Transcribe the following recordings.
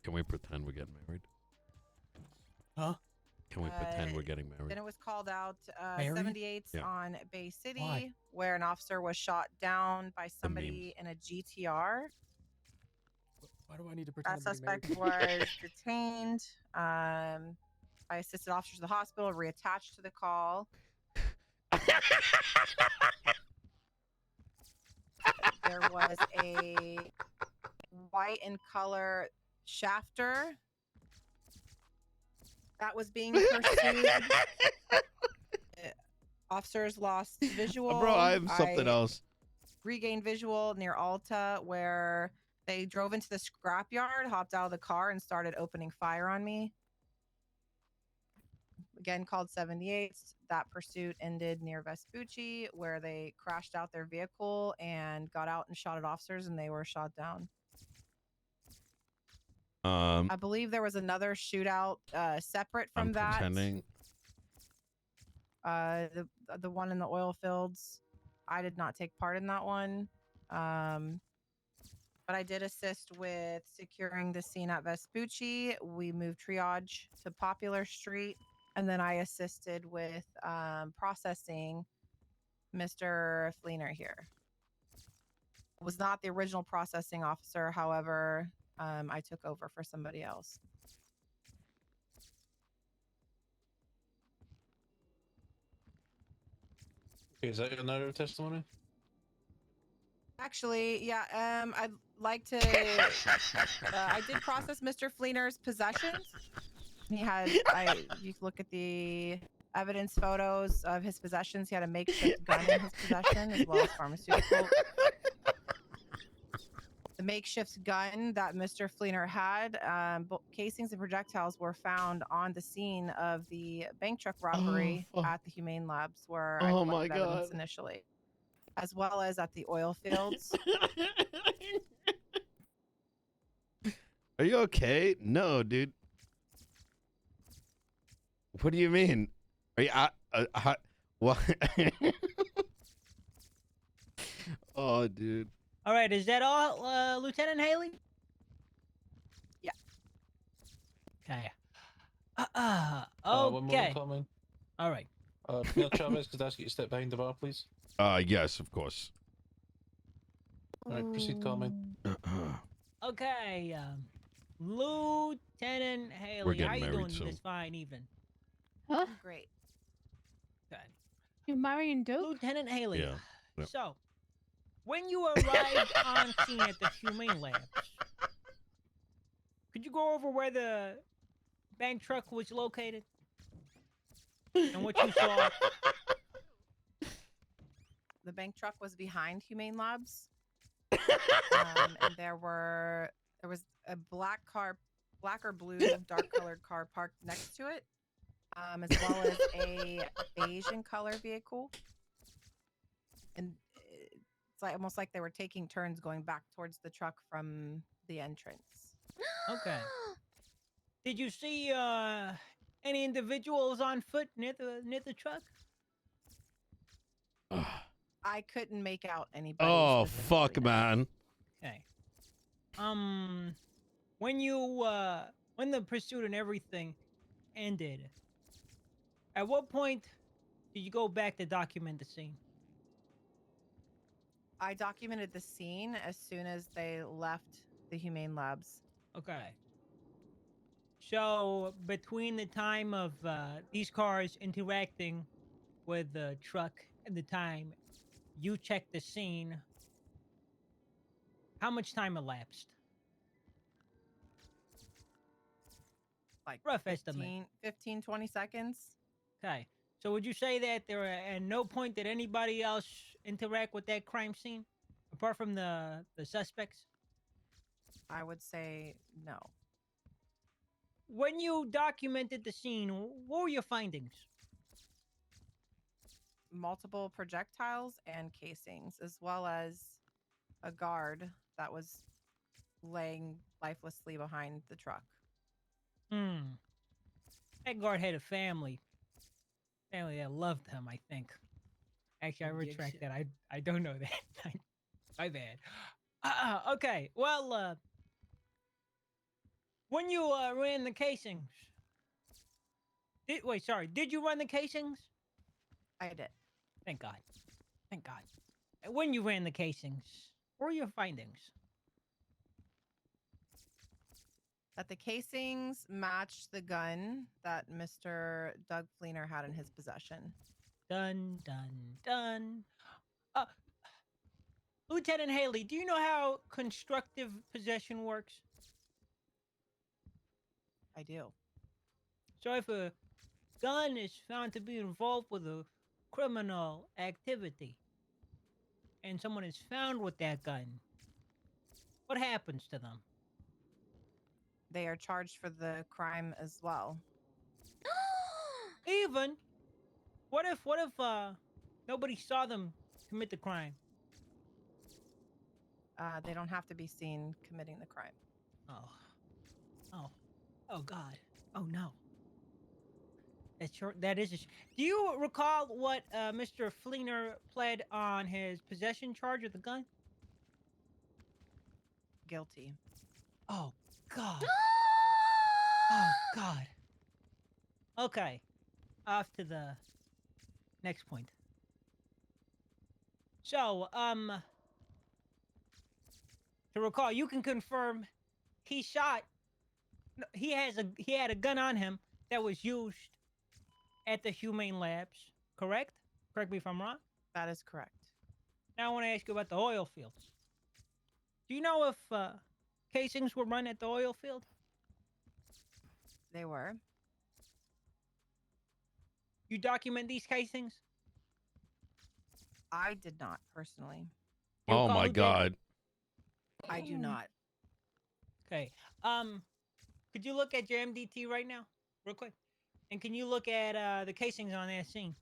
Can we pretend we're getting married? Huh? Can we pretend we're getting married? Then it was called out Married? 78 Yeah. on Bay City, Why? where an officer was shot down by somebody in a GTR. Why do I need to That pretend I'm getting suspect married? was detained. I assisted officers to the hospital, reattached to the call. There was a white in color shafter that was being pursued. Officers lost visual. Bro, I'm something else. Regained visual near Alta, where they drove into the scrapyard, hopped out of the car, and started opening fire on me. Again, called 78. That pursuit ended near Vespucci, where they crashed out their vehicle and got out and shot at officers, and they were shot down. I believe there was another shootout separate from that. Pretending. The one in the oil fields. I did not take part in that one. But I did assist with securing the scene at Vespucci. We moved triage to Popular Street. And then I assisted with processing Mr. Fleener here. Was not the original processing officer. However, I took over for somebody else. Okay, is that your narrative testimony? Actually, yeah, I'd like to... I did process Mr. Fleener's possessions. He had... you can look at the evidence photos of his possessions. He had a makeshift gun in his possession, as well as pharmaceutical. The makeshift gun that Mr. Fleener had, casings and projectiles were found on the scene of the bank truck robbery at the Humane Labs, where I collected evidence initially, as well as at the oil fields. Are you okay? No, dude. What do you mean? Are you what? Oh, dude. All right, is that all, Lieutenant Haley? Yeah. Okay. One more Okay. comment. All right. Neil Chavez, could I ask you to step behind the bar, please? Yes, of course. All right, proceed, comment. Okay, Lieutenant Haley, We're getting how you married doing soon. this fine evening? Huh? Great. Good. You're marrying Duke? Lieutenant Haley. Yeah. Yep. So, when you arrived on scene at the Humane Labs, could you go over where the bank truck was located? And what you saw? The bank truck was behind Humane Labs. And there was a black or blue, dark colored car parked next to it, as well as a beige in color vehicle. And it's like almost like they were taking turns going back towards the truck from the entrance. Okay. Did you see any individuals on foot near the truck? I couldn't make out anybody. Oh, specifically, fuck, no. man. Okay. When the pursuit and everything ended, at what point did you go back to document the scene? I documented the scene as soon as they left the Humane Labs. Okay. So between the time of these cars interacting with the truck and the time you checked the scene, how much time elapsed? Like Rough 15, estimate. 15, 20 seconds. Okay. So would you say that there at no point did anybody else interact with that crime scene apart from the suspects? I would say no. When you documented the scene, what were your findings? Multiple projectiles and casings, as well as a guard that was laying lifelessly behind the truck. That guard had a family that loved him, I think. Actually, I retract that. I don't know that. My bad. Okay. Well, when you ran the casings. Did you run the casings? I did. Thank God. Thank God. And when you ran the casings, what were your findings? That the casings matched the gun that Mr. Doug Fleener had in his possession. Dun, dun, dun. Lieutenant Haley, do you know how constructive possession works? I do. So if a gun is found to be involved with a criminal activity, and someone is found with that gun, what happens to them? They are charged for the crime as well. Even, what if nobody saw them commit the crime? They don't have to be seen committing the crime. Oh God. Oh no. That is. Do you recall what Mr. Fleener pled on his possession charge of the gun? Guilty. Oh God. Oh God. Okay. Off to the next point. So, to recall, you can confirm he had a gun on him that was used at the Humane Labs, correct? Correct me if I'm wrong. That is correct. Now I want to ask you about the oil fields. Do you know if casings were run at the oil field? They were. You document these casings? I did not personally. You Oh recall my who did? God. I do not. Okay. Could you look at your MDT right now, real quick? And can you look at the casings on that scene?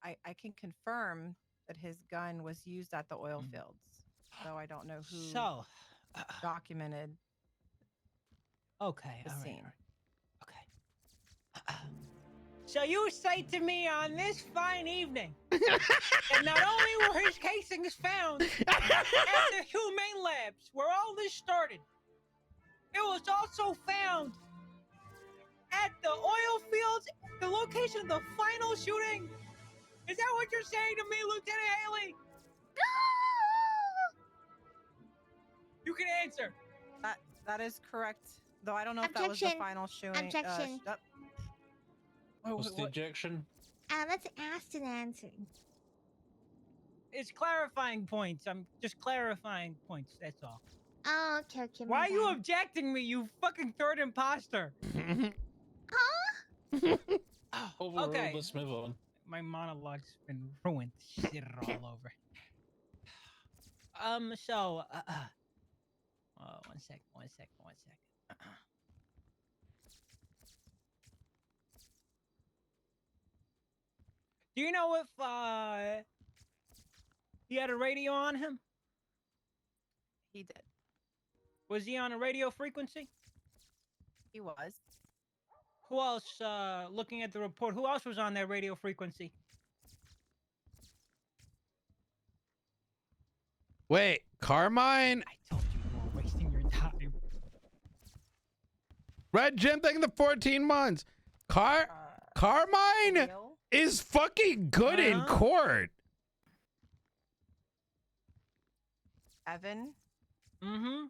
I can confirm that his gun was used at the oil fields, though I don't know who So, documented okay, the all right, scene. okay. So you say to me on this fine evening that not only were his casings found at the Humane Labs, where all this started, it was also found at the oil fields, the location of the final shooting. Is that what you're saying to me, Lieutenant Haley? You can answer. That is correct, though I don't know if that was the Objection. final shooting. Objection. What's the objection? Let's ask and answer. It's clarifying points. I'm just clarifying points. That's all. Oh, okay, okay. Why my are you bad. objecting me, you fucking third imposter? Overruled, Okay. let's move on. My monologue's been ruined. Shit all over. So, one sec. Do you know if, he had a radio on him? He did. Was he on a radio frequency? He was. Who else, looking at the report, who else was on that radio frequency? Wait, Carmine? I told you were wasting your time. Red Jim thing the 14 months. Carmine Leo? is fucking good in Uh-huh. court. Evan? Mm-hmm.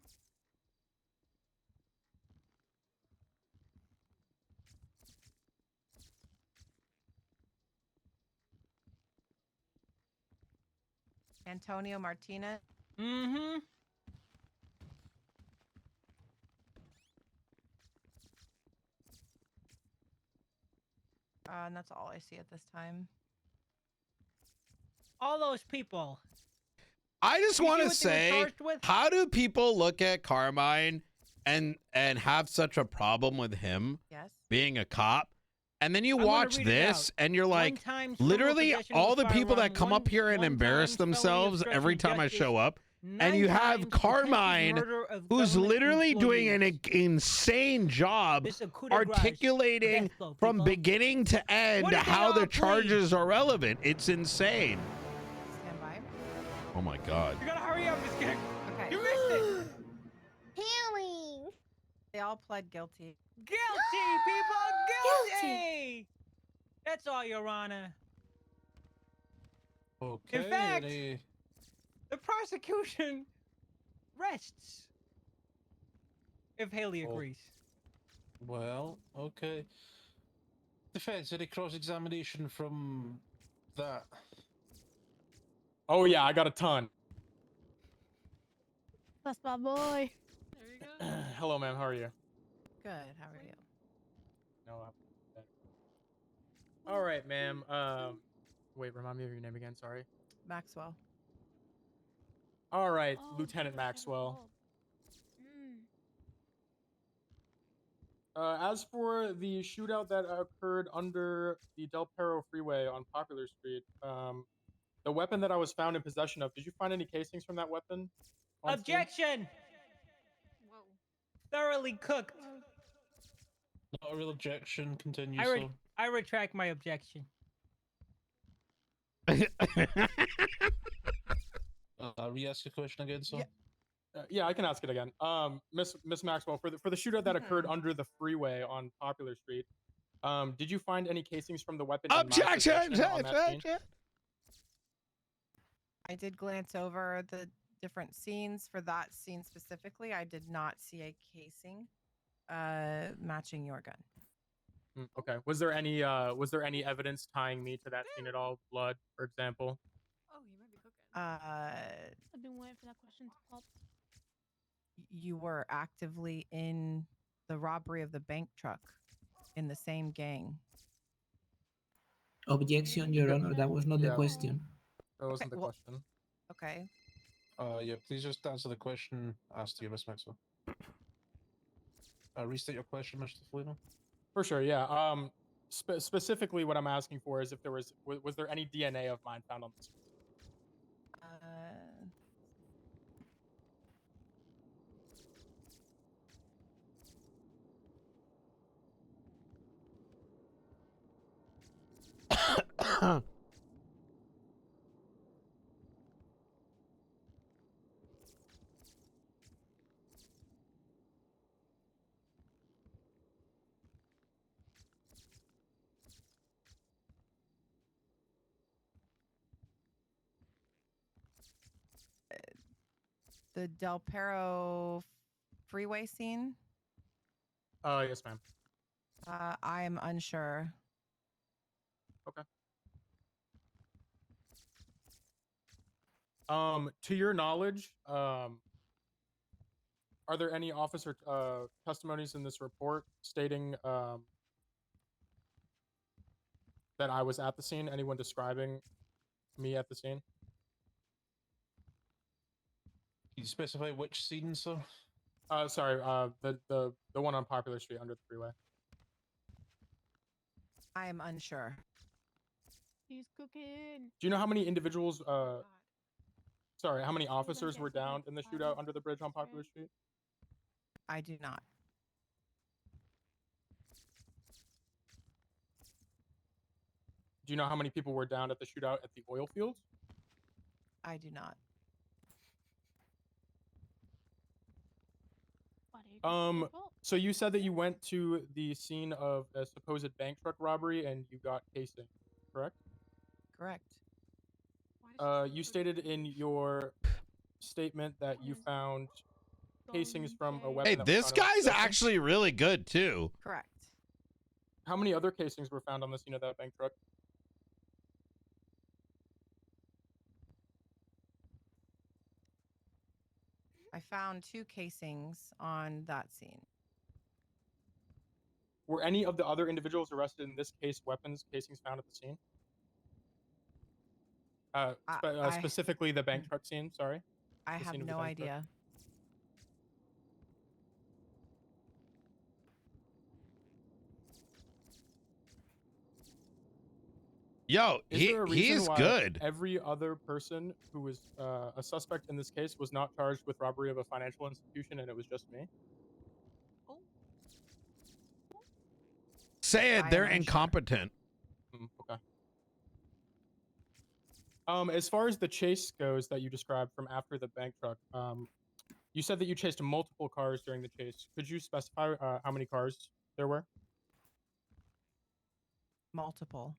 Antonio Martinez? Mm-hmm. And that's all I see at this time. All those people. I just You see want to what they were say, charged with? how do people look at Carmine and have such a problem with him Yes. being a cop? And then you I'm gonna watch read it this out. and you're like, One time fellow literally possession of a all the people firearm, that come up here and one embarrass time felony themselves obstruction every of time I justice, show up. And 9 you have times attempted Carmine, murder of who's government literally doing an employees. insane job This is a coup de grace. articulating Death blow, from people. beginning to end What did they how all the plead? charges are relevant. It's insane. Stand by. Oh my God. You gotta hurry up, Miss Kick. Okay. You missed it. Haley! They all pled guilty. Guilty, people, guilty! That's all, Your Honor. Okay. fact- any- The prosecution rests. If Haley Oh. agrees. Well, okay. Defense, any cross-examination from that? Oh yeah, I got a ton. That's my boy. Hello, ma'am. How are you? Good. How are you? No. All right, ma'am. Wait. Remind me of your name again. Sorry. Maxwell. All right, Oh, Lieutenant that's Maxwell. Mm. As for the shootout that occurred under the Del Perro Freeway on Popular Street, the weapon that I was found in possession of, did you find any casings from that weapon? on scene? Objection! Whoa. Thoroughly cooked. Not a real objection. Continue, I, so. I retract my objection. Re-ask the question again, so. Yeah. Yeah, I can ask it again. Miss Maxwell, for the shootout that occurred Mhm. under the freeway on Popular Street, did you find any casings from the weapon? in my Objection! possession on that scene? Objection! I did glance over the different scenes for that scene specifically. I did not see a casing matching your gun. Okay. Was there any evidence tying me to that scene at all? Blood, for example. Oh, you might be cooking. Uh, I've been waiting for that question to pop. you were actively in the robbery of the bank truck in the same gang. Objection, Your Honor. That was not the Yeah. question. That wasn't the well- question. Okay. Yeah, please just answer the question asked to you, Miss Maxwell. Restate your question, Mr. Felino. For sure, yeah. Specifically, what I'm asking for is if there was there any DNA of mine found on this? The Del Perro freeway scene. Yes, ma'am. I am unsure. To your knowledge, are there any officer testimonies in this report stating that I was at the scene? Anyone describing me at the scene? Can you specify which scene, sir? Sorry, the one on Popular Street under the freeway. I am unsure. He's cooking. Do you know how many individuals? Sorry, how many officers were downed in the shootout under the bridge on Popular Street? I do not. Do you know how many people were downed at the shootout at the oil fields? I do not. So you said that you went to the scene of a supposed bank truck robbery and you got casing, correct? Correct. You stated in your statement that you found casings from a weapon. Hey, that was this found in my guy's possession. actually really good too. Correct. How many other casings were found on the scene of that bank truck? I found 2 casings on that scene. Were any of the other individuals arrested in this case weapons casings found at the scene? Specifically the bank truck scene, sorry. I The have scene of the no bank truck. idea. Yo, Is there a reason he's why good. every other person who was a suspect in this case was not charged with robbery of a financial institution and it was just me? Say it, I they're am unsure. incompetent. Okay. As far as the chase goes that you described from after the bank truck, You said that you chased multiple cars during the chase. Could you specify how many cars there were? Multiple.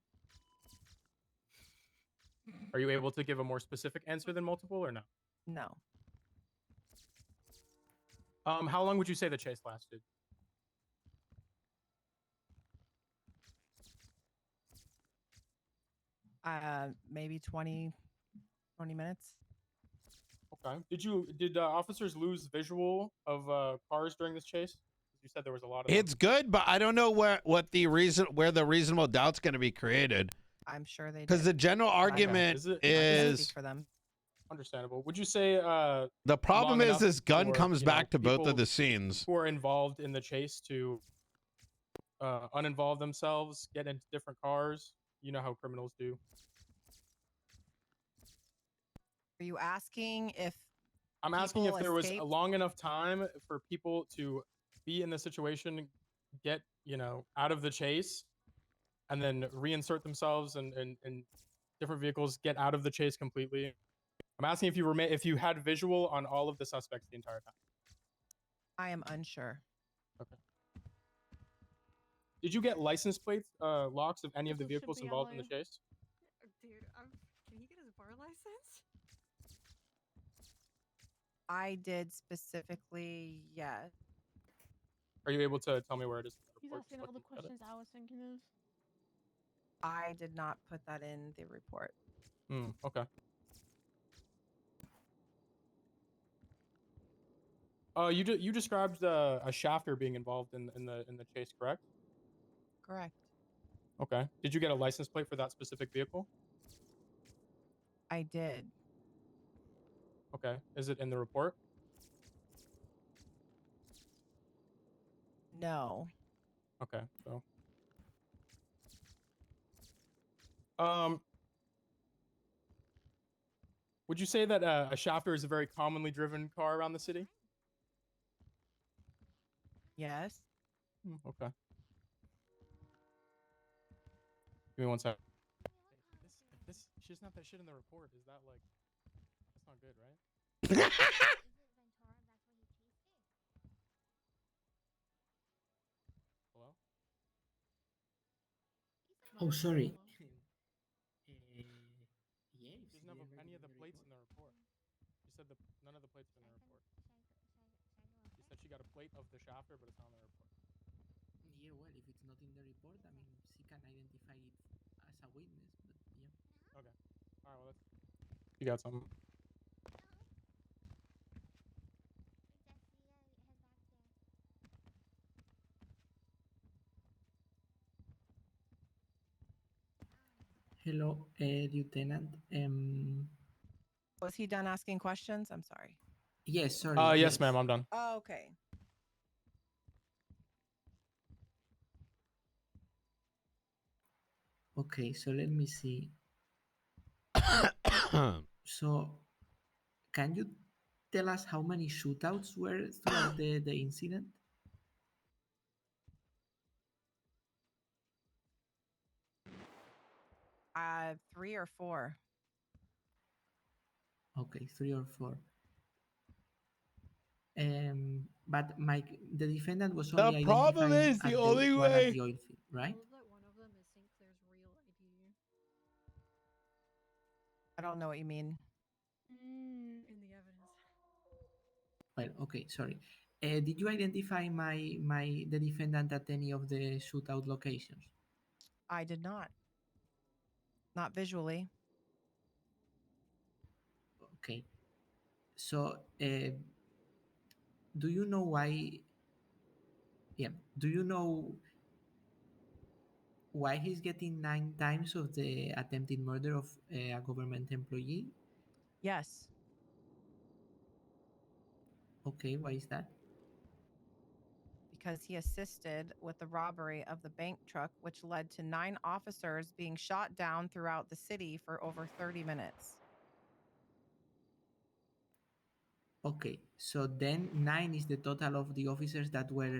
Are you able to give a more specific answer than multiple or no? No. How long would you say the chase lasted? Maybe 20 minutes. Okay. Did officers lose visual of cars during this chase? You said there was a lot of them. It's good, but I don't know where the reasonable doubt's going to be created. I'm sure they Because did. the general argument Is it- I can't is speak for them. Understandable. Would you say the problem long is enough this gun for, comes you know, back to both people of the scenes. who are involved in the chase to uninvolve themselves, get into different cars? You know how criminals do. Are you asking if I'm asking if people there was a escaped? long enough time for people to be in the situation, get, you know, out of the chase, and then reinsert themselves in different vehicles, get out of the chase completely? I'm asking if you had visual on all of the suspects the entire time. I am unsure. Okay. Did you get license plates, locks of any of the This should vehicles be involved in the LA. chase? Dude, can he get his bar license? I did specifically, yes. Are you able to tell me where it is? in the He's report, just asking all the looking at it? questions I was thinking of. I did not put that in the report. Okay. You described a shafter being involved in the chase, correct? Correct. Okay. Did you get a license plate for that specific vehicle? I did. Okay. Is it in the report? No. Okay. So, um, would you say that a shafter is a very commonly driven car around the city? Yes. Okay. Give me one sec. If this she doesn't have that shit in the report, is that like that's not good, right? Hello? Oh, sorry. She doesn't have any of the plates in the report. She said none of the plates are in the report. She said she got a plate of the shafter, but it's not in the report. Yeah, well, if it's not in the report, I mean, she can identify it as a witness, but yeah. Okay. All right. Well, you got something. Hello, Lieutenant. Was he done asking questions? I'm sorry. Yes, sorry. Yes, ma'am. I'm done. Oh, okay. Okay, so let me see. So, can you tell us how many shootouts were throughout the incident? Uh, 3 or 4. Okay, 3 or 4. But Mike, the defendant was only The problem identified is the at only one way. at the oil field, right? I love that one of them is St. Clair's real ID. I don't know what you mean. Mm, In the evidence. Well, okay, sorry. Did you identify the defendant at any of the shootout locations? I did not. Not visually. Okay. So, do you know why? Yeah. Do you know why he's getting 9 times of the attempted murder of a government employee? Yes. Okay, why is that? Because he assisted with the robbery of the bank truck, which led to 9 officers being shot down throughout the city for over 30 minutes. Okay, so then 9 is the total of the officers that were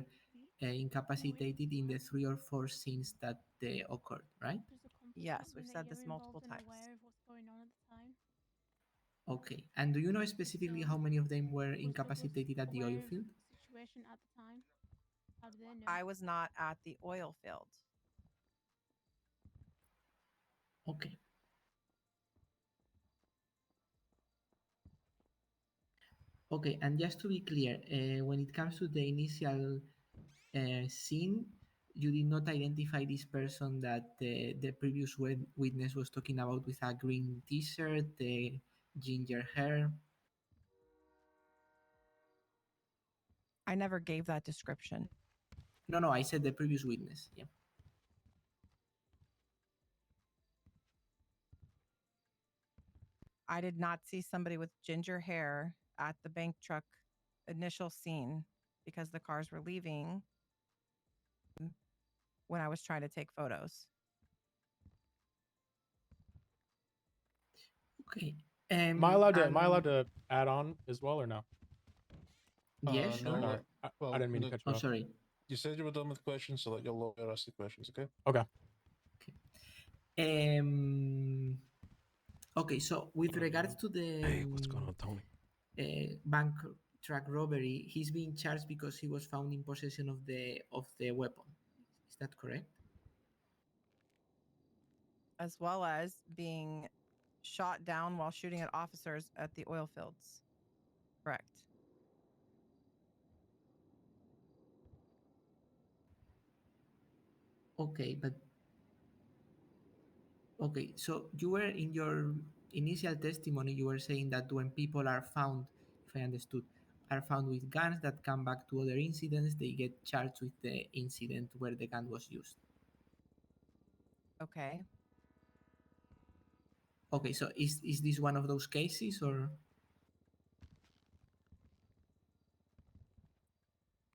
incapacitated in the 3 or 4 scenes that they occurred, right? does the company Yes, not we've mean that said you're this multiple involved and times. aware of what's going on at the time? Okay. And do you know specifically how many of them were incapacitated at the oil field? Situation at the time. How do they know? I was not at the oil field. Okay. Okay, and just to be clear, when it comes to the initial scene, you did not identify this person that the previous witness was talking about with a green t-shirt, ginger hair. I never gave that description. No, I said the previous witness. Yeah. I did not see somebody with ginger hair at the bank truck initial scene because the cars were leaving when I was trying to take photos. Okay. Am I allowed and- to add on as well or no? Yeah, No, sure. Sorry. I didn't mean to cut you Oh, off. sorry. You said you were done with questions, so let your lawyer ask the questions, okay? Okay. Okay, so with regards to the Hey, what's going on, Tony? bank truck robbery, he's being charged because he was found in possession of the weapon. Is that correct? As well as being shot down while shooting at officers at the oil fields. Correct. Okay, but okay, so you were in your initial testimony, you were saying that when people are found, if I understood, are found with guns that come back to other incidents, they get charged with the incident where the gun was used. Okay. Okay, so is this one of those cases or?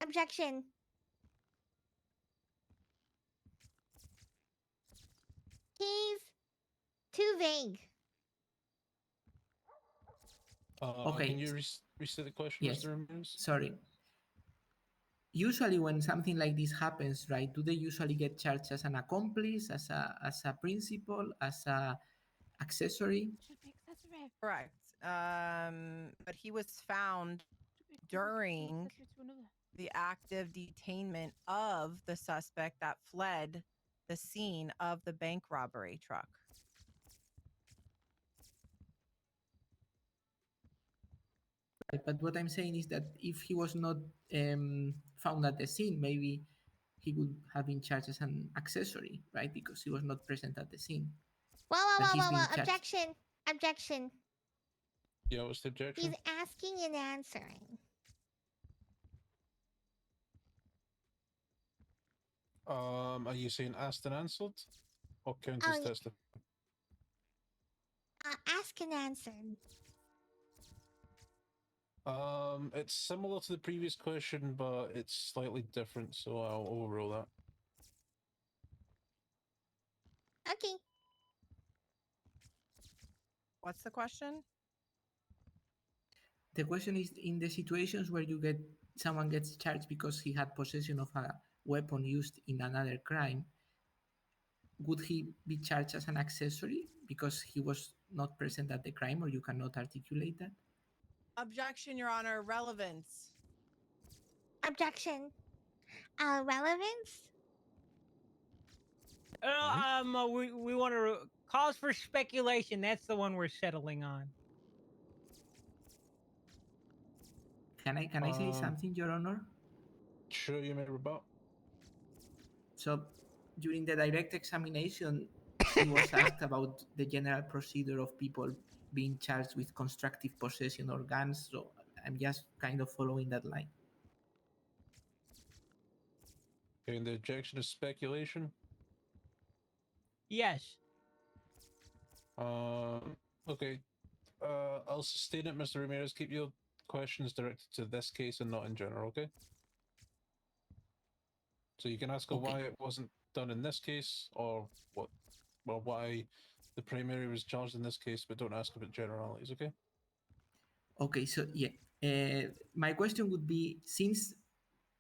Objection. He's too vague. Okay. Can you restate the question, Yes. Mr. Ramirez? Sorry. Usually when something like this happens, right, do they usually get charged as an accomplice, as a principal, as a accessory? Should be accessory. Correct. But he was found Should be during accessory to another. the active detainment of the suspect that fled the scene of the bank robbery truck. Right, but what I'm saying is that if he was not found at the scene, maybe he would have been charged as an accessory, right? Because he was not present at the scene. But he's being charged. Objection. Objection. Yeah, what's the objection? He's asking and answering. Are you saying asked and answered? Or counts as Oh, testifying? Ask and answered. It's similar to the previous question, but it's slightly different, so I'll overrule that. Okay. What's the question? The question is in the situations where someone gets charged because he had possession of a weapon used in another crime, would he be charged as an accessory because he was not present at the crime, or you cannot articulate that? Objection, Your Honor. Relevance. Objection. Relevance? We want to cause for speculation. That's the one we're settling on. Can I say something, Your Honor? Sure, you may rebut. So during the direct examination, he was asked about the general procedure of people being charged with constructive possession or guns. So I'm just kind of following that line. Okay, and the objection is speculation. Yes. Okay. I'll sustain it, Mr. Ramirez. Keep your questions directed to this case and not in general, okay? So you can ask her Okay. why it wasn't done in this case, or why the primary was charged in this case, but don't ask about generalities, okay? Okay, so yeah, my question would be, since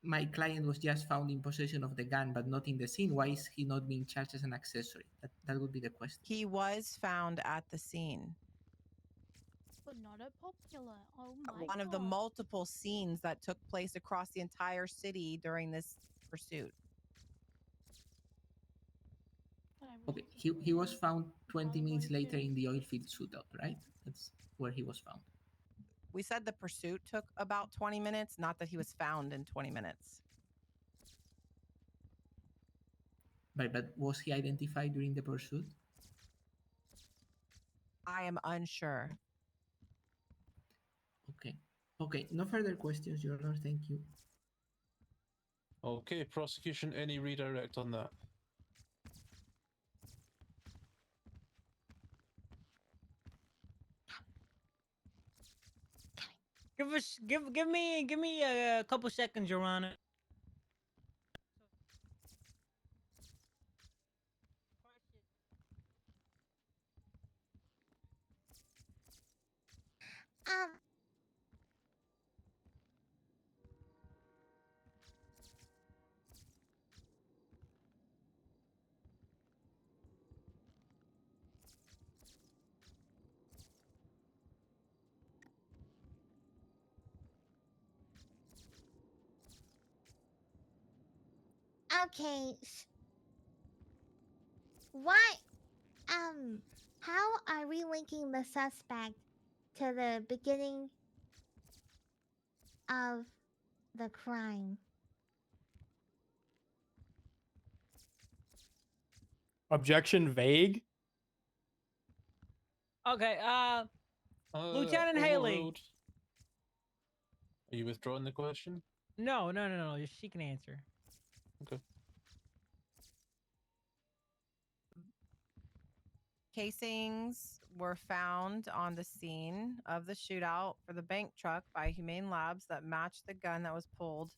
my client was just found in possession of the gun but not in the scene, why is he not being charged as an accessory? That would be the question. He was found at the scene. but not a popular. Oh my One of the God. multiple scenes that took place across the entire city during this pursuit. I Okay, really he was think found 20 minutes later evaluation. in the oil field shootout, right? That's where he was found. We said the pursuit took about 20 minutes, not that he was found in 20 minutes. But was he identified during the pursuit? I am unsure. Okay. Okay, no further questions, Your Honor. Thank you. Okay, prosecution, any redirect on that? Give me a couple seconds, Your Honor. Um, okay. Why? How are we linking the suspect to the beginning of the crime? Objection vague. Okay, Lieutenant Haley. Overruled. Are you withdrawing the question? No. She can answer. Okay. Casings were found on the scene of the shootout for the bank truck by Humane Labs that matched the gun that was pulled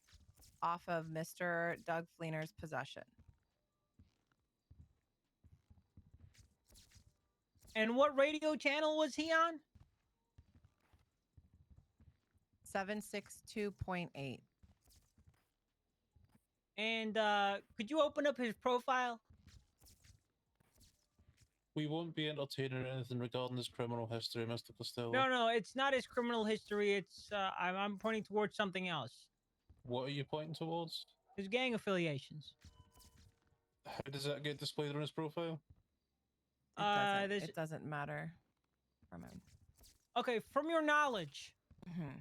off of Mr. Doug Fleener's possession. And what radio channel was he on? 762.8. And could you open up his profile? We won't be entertaining anything regarding his criminal history, Mr. Costello. No, it's not his criminal history. It's I'm pointing towards something else. What are you pointing towards? His gang affiliations. How does that get displayed on his profile? It doesn't matter from him. Okay, from your knowledge, Mhm.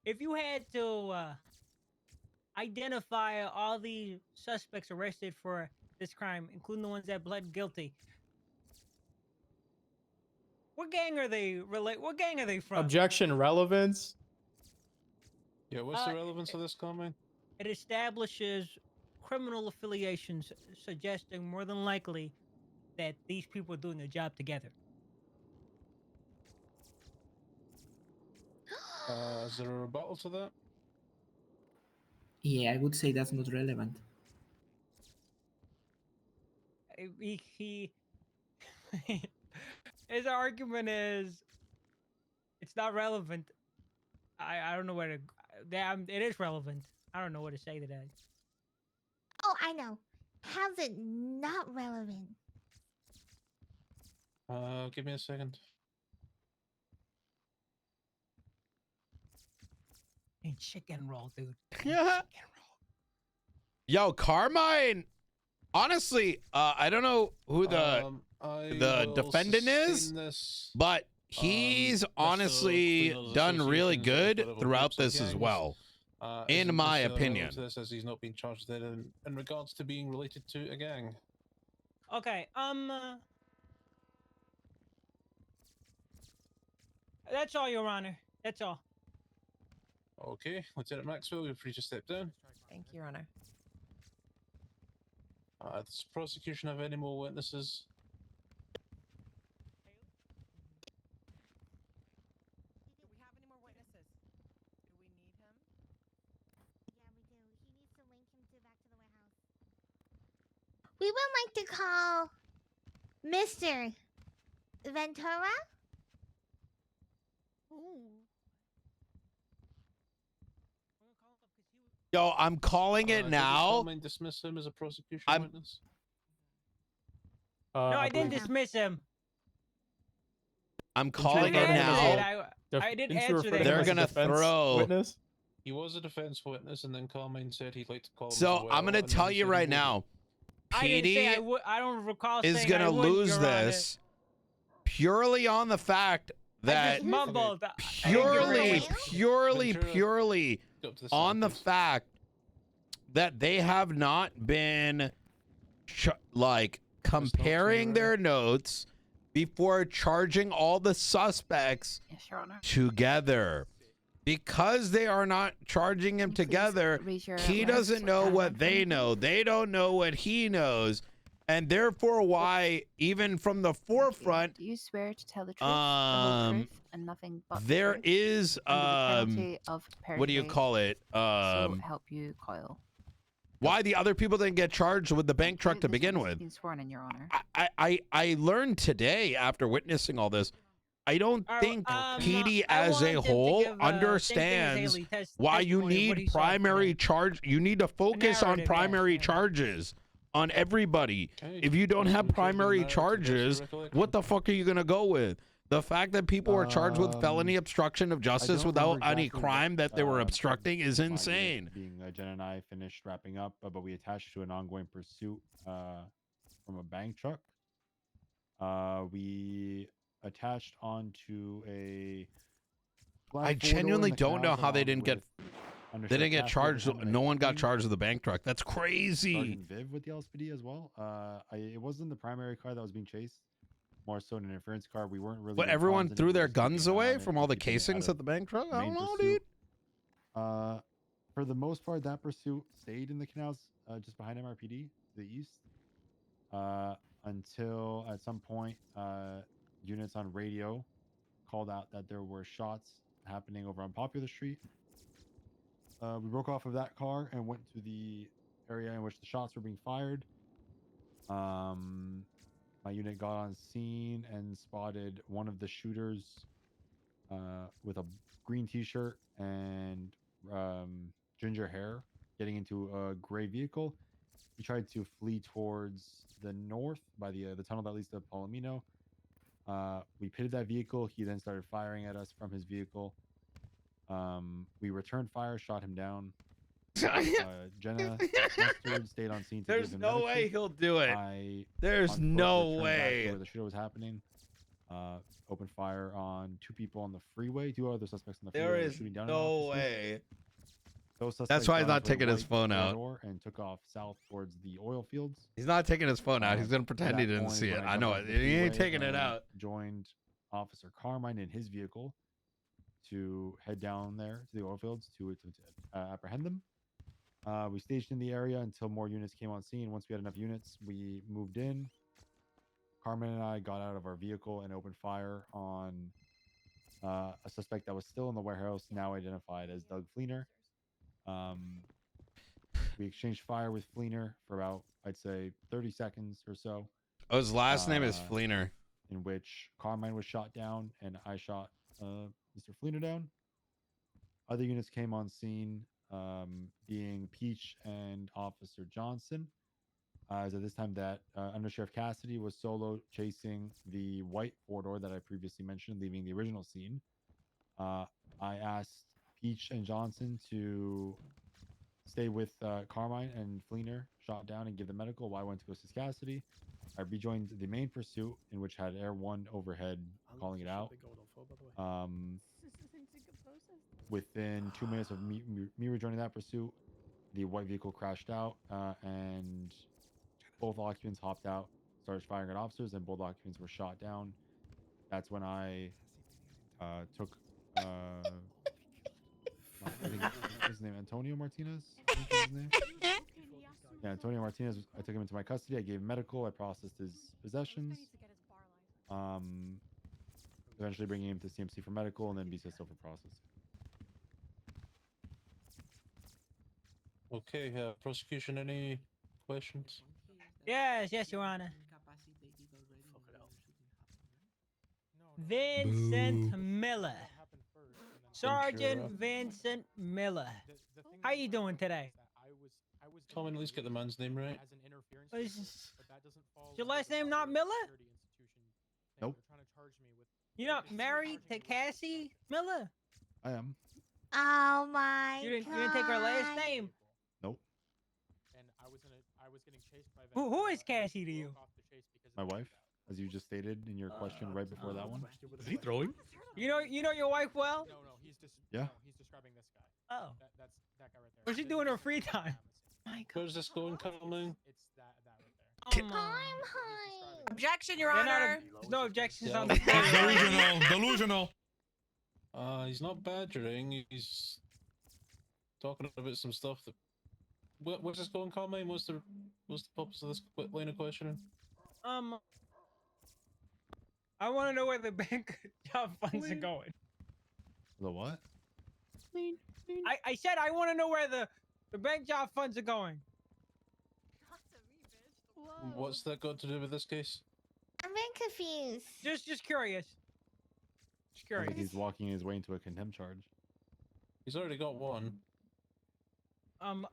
if you had to identify all the suspects arrested for this crime, including the ones that pled guilty, what gang are they What gang are they from? Objection relevance. Yeah, what's the relevance of this comment? It establishes criminal affiliations, suggesting more than likely that these people are doing their job together. Is there a rebuttal to that? Yeah, I would say that's not relevant. He his argument is it's not relevant. I don't know where to. It is relevant. I don't know what to say to that. Oh, I know. How's it not relevant? Give me a second. Ain't chicken roll, dude. Yeah. Yo, Carmine. Honestly, I don't know who the will defendant is, sustain this. but he's Mr. honestly Cleaner's done really Association's good political throughout groups and this as gangs, well. In isn't my necessarily relevant opinion. to this, as he's not being charged with it in regards to being related to a gang. Okay. That's all, Your Honor. That's all. Okay, Lieutenant Maxwell, you're free to step down. Thank you, Your Honor. Does the prosecution have any more witnesses? Do we have any more witnesses? Do we need him? Yeah, we do. He needs to link him back to the warehouse. We would like to call Mr. Ventura. Yo, I'm calling it Didn't now. Carmine dismiss him as a prosecution witness? No, I didn't believe- dismiss him. I'm Didn't you calling refer it to him as now. I did Didn't you answer refer to that. him They're as a gonna defense throw- witness? He was a defense witness, and then Carmine said he'd like to call him as So I'm well, gonna and then tell he you said he right wouldn't. now, I didn't say I PD would. I don't recall is saying I gonna would, lose Your Honor. this purely on the fact I that just mumbled. I didn't give it purely, away. purely, Ventura, purely Go up to the on the side, please. fact that they have not been like comparing Your their notes before charging all the suspects Yes, Your Honor. together. Because they are not charging him Can you please together, raise your he awareness doesn't to know timeline what for they me, know. please? They don't know what he knows. And therefore, why, even from the Thank you. forefront, Do you swear to tell the truth, the whole truth, and nothing but the there truth? is Under the penalty of what do you perjury, call it? So help you, Coil. Why the other people didn't get charged with the bank Thank truck you. to This begin witness has with? been sworn in, Your Honor. I learned today after witnessing all this. I don't think PD I as want a him to whole give, understands Haley why you testimony of what he need saw primary today. charge. You need to focus on narrative, yes, primary yeah. charges on everybody. Okay, If you don't just have in terms of primary narrative, just for charges, recollection. what the fuck are you gonna go with? The fact that people are charged with felony obstruction of justice don't without remember any exactly what, crime that they were of obstructing is my unit insane. Being Jen and I finished wrapping up, but we attached to an ongoing pursuit from a bank truck. We attached onto a. I genuinely don't know how they didn't get. They didn't get charged. No one got charged with the bank truck. That's crazy. Sergeant Viv with the LSPD as well. It wasn't the primary car that was being chased, more so an interference car. We weren't really. But doing everyone comms, and threw we were their just keeping guns an eye away on it from and all the keeping it out casings of at the bank truck. I main don't know, pursuit. dude. For the most part, that pursuit stayed in the canals just behind MRPD to the east until at some point units on radio called out that there were shots happening over on Popular Street. We broke off of that car and went to the area in which the shots were being fired. My unit got on scene and spotted one of the shooters with a green t-shirt and ginger hair getting into a gray vehicle. He tried to flee towards the north by the tunnel that leads to Palomino. We pitted that vehicle. He then started firing at us from his vehicle. We returned fire, shot him down. Jenna Mustard stayed on scene to There's give him no medical. way he'll do it. I, There's on foot, no returned back to way. where the shooter was happening. Opened fire on 2 people on the freeway, 2 other suspects on the freeway. There that were is shooting down at no officers. way. Those That's suspects why he's got not into a taking his white phone out. Corridor and took off south towards the oil fields. He's not taking his phone out. He's gonna At pretend that he didn't point see is it. when I jumped know off it. the He ain't freeway taking it and out. Joined Officer Carmine in his vehicle to head down there to the oil fields to apprehend them. We staged in the area until more units came on scene. Once we had enough units, we moved in. Carmen and I got out of our vehicle and opened fire on a suspect that was still in the warehouse, now identified as Doug Fleener. We exchanged fire with Fleener for about, I'd say, 30 seconds or so. Oh, his last name is Fleener. In which Carmine was shot down and I shot Mr. Fleener down. Other units came on scene, being Peach and Officer Johnson. As at this time that Under Sheriff Cassidy was solo chasing the white 4-door that I previously mentioned, leaving the original scene. I asked Peach and Johnson to stay with Carmine and Fleener, shot down, and give the medical while I went to go assist Cassidy. I rejoined the main pursuit, in which had Air 1 overhead calling it out. Within 2 minutes of me rejoining that pursuit, the white vehicle crashed out, and both occupants hopped out, started firing at officers, and both occupants were shot down. That's when I took, I think his name Antonio Martinez. I think is his name. Yeah, Antonio Martinez. I took him into my custody. I gave him medical. I processed his possessions. Eventually bringing him to CMC for medical and then BCSO for processing. Okay, prosecution, any questions? Yes, Your Honor. Vincent Miller. Sergeant Vincent Miller. How you doing today? Tom, at least get the man's name right. Is your last name not Miller? Nope. You're not married to Cassie Miller? I am. Oh my You didn't take her last God. name. Nope. And I was getting chased by Who is Ventura, and Cassie to you? broke off the chase because of My the wife, as you just stated in your question right before that one. Is he throwing? You know your wife well? No, he's just Yeah. No, he's describing this guy. Oh. That's that guy right there. What's she This doing in her is- free time? My God. Where's this going, Colonel? It's that right there. Um, I'm high. Objection, Your they're not Honor. there's no objections Yeah. on the Delusional. He's not badgering. He's talking about some stuff that. Where's this going, Carmine? What's the purpose of this line of questioning? I want to know where the bank job funds are going. The what? I said I want to know where the bank job funds are going. Not to me, bitch. What's that got to do with this case? I'm very confused. Just curious. Just I curious. think he's walking his way into a contempt charge. He's already got one.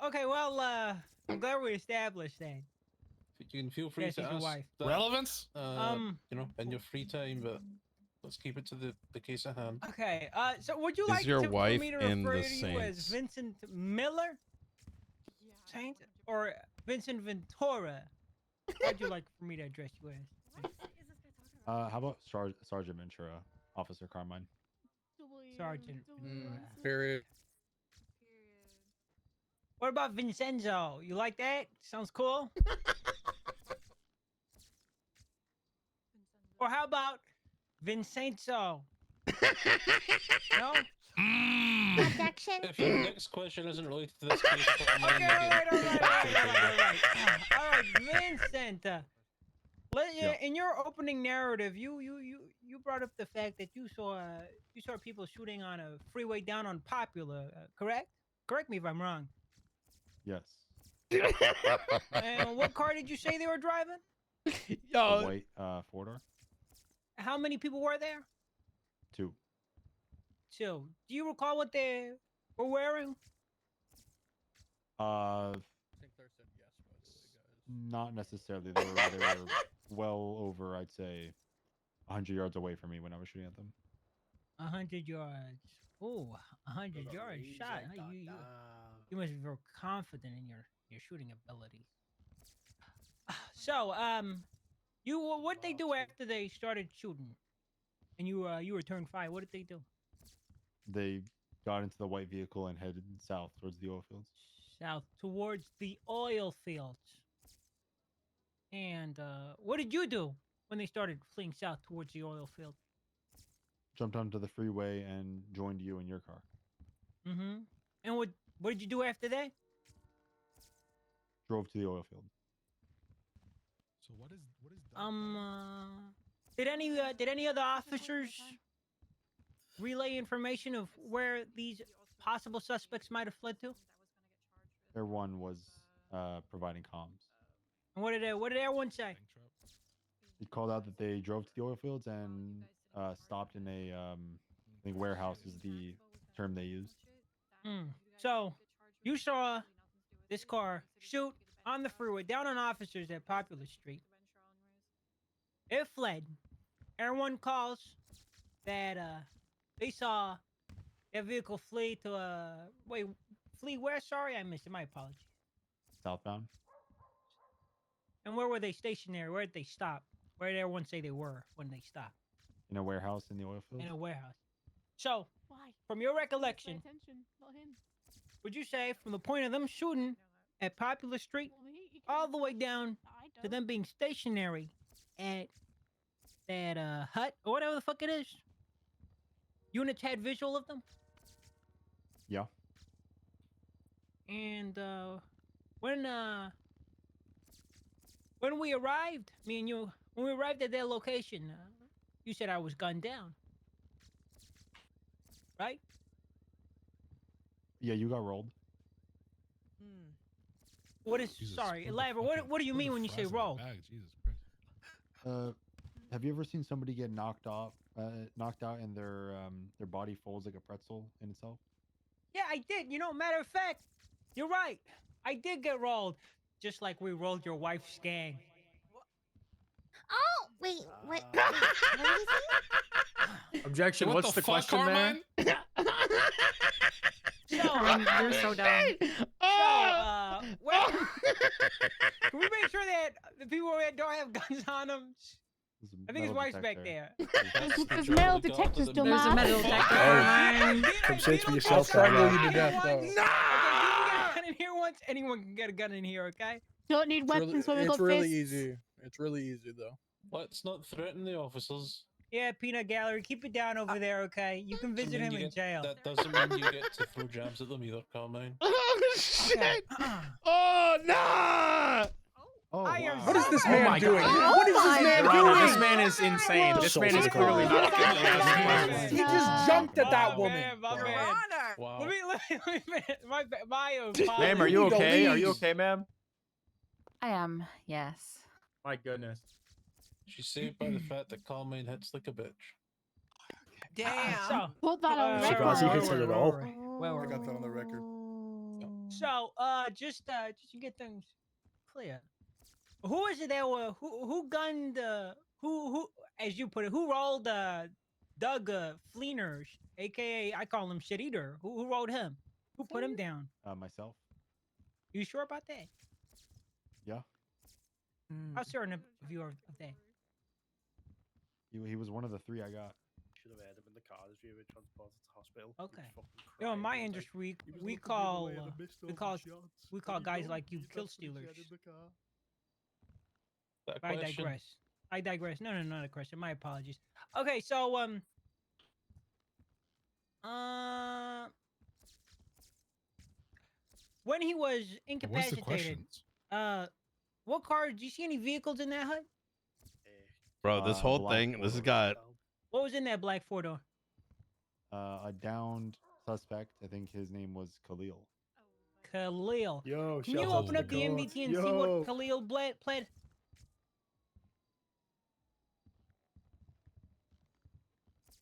Okay, well, I'm glad we established that. You can feel free Yes, to he's your ask wife. that, Relevance? in your free time, but let's keep it to the case at hand. Okay, so would you Is like your for wife me to in refer the to you as Saints? Vincent Miller? Yeah. Saint? Or Vincent Ventura? How'd you like for me to address you as? What is this guy talking about? How about Sergeant Ventura, Officer Carmine? Sergeant. Period. Period. What about Vincenzo? You like that? Sounds cool. Or how about Vincenzo? No? Objection. If your next question isn't related to this case, Carmine, Okay, all right. Vincent. In your opening narrative, you brought up the fact that you saw people shooting on a freeway down on Popular, correct? Correct me if I'm wrong. Yes. And what car did you say they were driving? A Yo, white four-door. How many people were there? 2. Two. Do you recall what they were wearing? Not necessarily. They were well over, I'd say, 100 yards away from me when I was shooting at them. 100 yards. Oh, 100 yards shot. Huh? You must be very confident in your shooting ability. So, what they do after they started shooting, and you returned fire? What did they do? They got into the white vehicle and headed south towards the oil fields. South towards the oil fields. And what did you do when they started fleeing south towards the oil field? Jumped onto the freeway and joined you in your car. Mm-hmm. And what did you do after that? Drove to the oil field. So what is Did any other officers relay information of where these possible suspects might have fled to? Their one was providing comms. And what did everyone say? He called out that they drove to the oil fields and stopped in a, I think warehouse is the term they used. So, you saw this car shoot on the freeway down on officers at Popular Street. It fled. Everyone calls that they saw their vehicle flee to flee where? Sorry, I missed it. My apologies. Southbound. And where were they stationary? Where did they stop? Where did everyone say they were when they stopped? In a warehouse in the oil field. In a warehouse. So, Why? from your recollection, Pay attention, not him. would you say from the point of them shooting at Popular Street Well, he all the way down I to don't. them being stationary at that hut or whatever the fuck it is? Units had visual of them? Yeah. And when we arrived, me and you, when we arrived at their location, you said I was gunned down. Right? Yeah, you got rolled. What is Jesus, sorry, where the elaborate. fucking- What do you where the mean when you say fries in my roll? bag? Jesus Christ. Have you ever seen somebody get knocked out and their body folds like a pretzel in itself? Yeah, I did. You know, matter of fact, you're right. I did get rolled, just like we rolled your wife's gang. Oh, wait, what did he say? Objection. What What's the fuck, question there? Carmine? You're so dumb. Well, can we make sure that the people that don't have guns on them? I think his wife's back there. There's metal detectors, There's a dumbass. metal detector. Oh. Come say it to yourself, I'll Carmine. strangle you to death, though. Okay, you can get a gun in here once. Anyone can get a gun in here, okay? Don't need weapons when we got fists. It's really easy though. Let's not threaten the officers. Yeah, Peanut Gallery, keep it down over there, okay? You can visit Doesn't mean him you in get- jail. That doesn't mean you get to throw jabs at them either, Carmine. Oh shit! Oh no! Oh, I am wow. What is this Oh man my doing? God. What is this man Your Honor, doing? this man is insane. Whoa. This man is So clearly sorry. not fit to answer questions. He just jumped at that woman. My Your bad. Honor. Wow. Let me, my Ma'am, are you You need to okay? Are you leave. okay, ma'am? I am, yes. My goodness. She's saved by the fact that Carmine hits like a bitch. Damn. So, Put that on She record. got secrets in it all. Well, I got that on the record. So, just to get things clear, who is it that were who gunned who as you put it, who rolled Doug Fleener, aka I call him Shit Eater? Who rolled him? Who put him down? Myself. You sure about that? Yeah. How certain of you are of that? He was one of the 3 I got. Should have had him in the car as we were transported to hospital. Okay. You know, in my industry, we call guys like you kill stealers. That I question? digress. No, not a question. My apologies. Okay, so when he was incapacitated, what car? Do you see any vehicles in that hut? Bro, this whole black thing, this has photo. got. What was in that black 4-door? A downed suspect. I think his name was Khalil. Khalil. Yo, Can you open up the MDT and see what Khalil pled?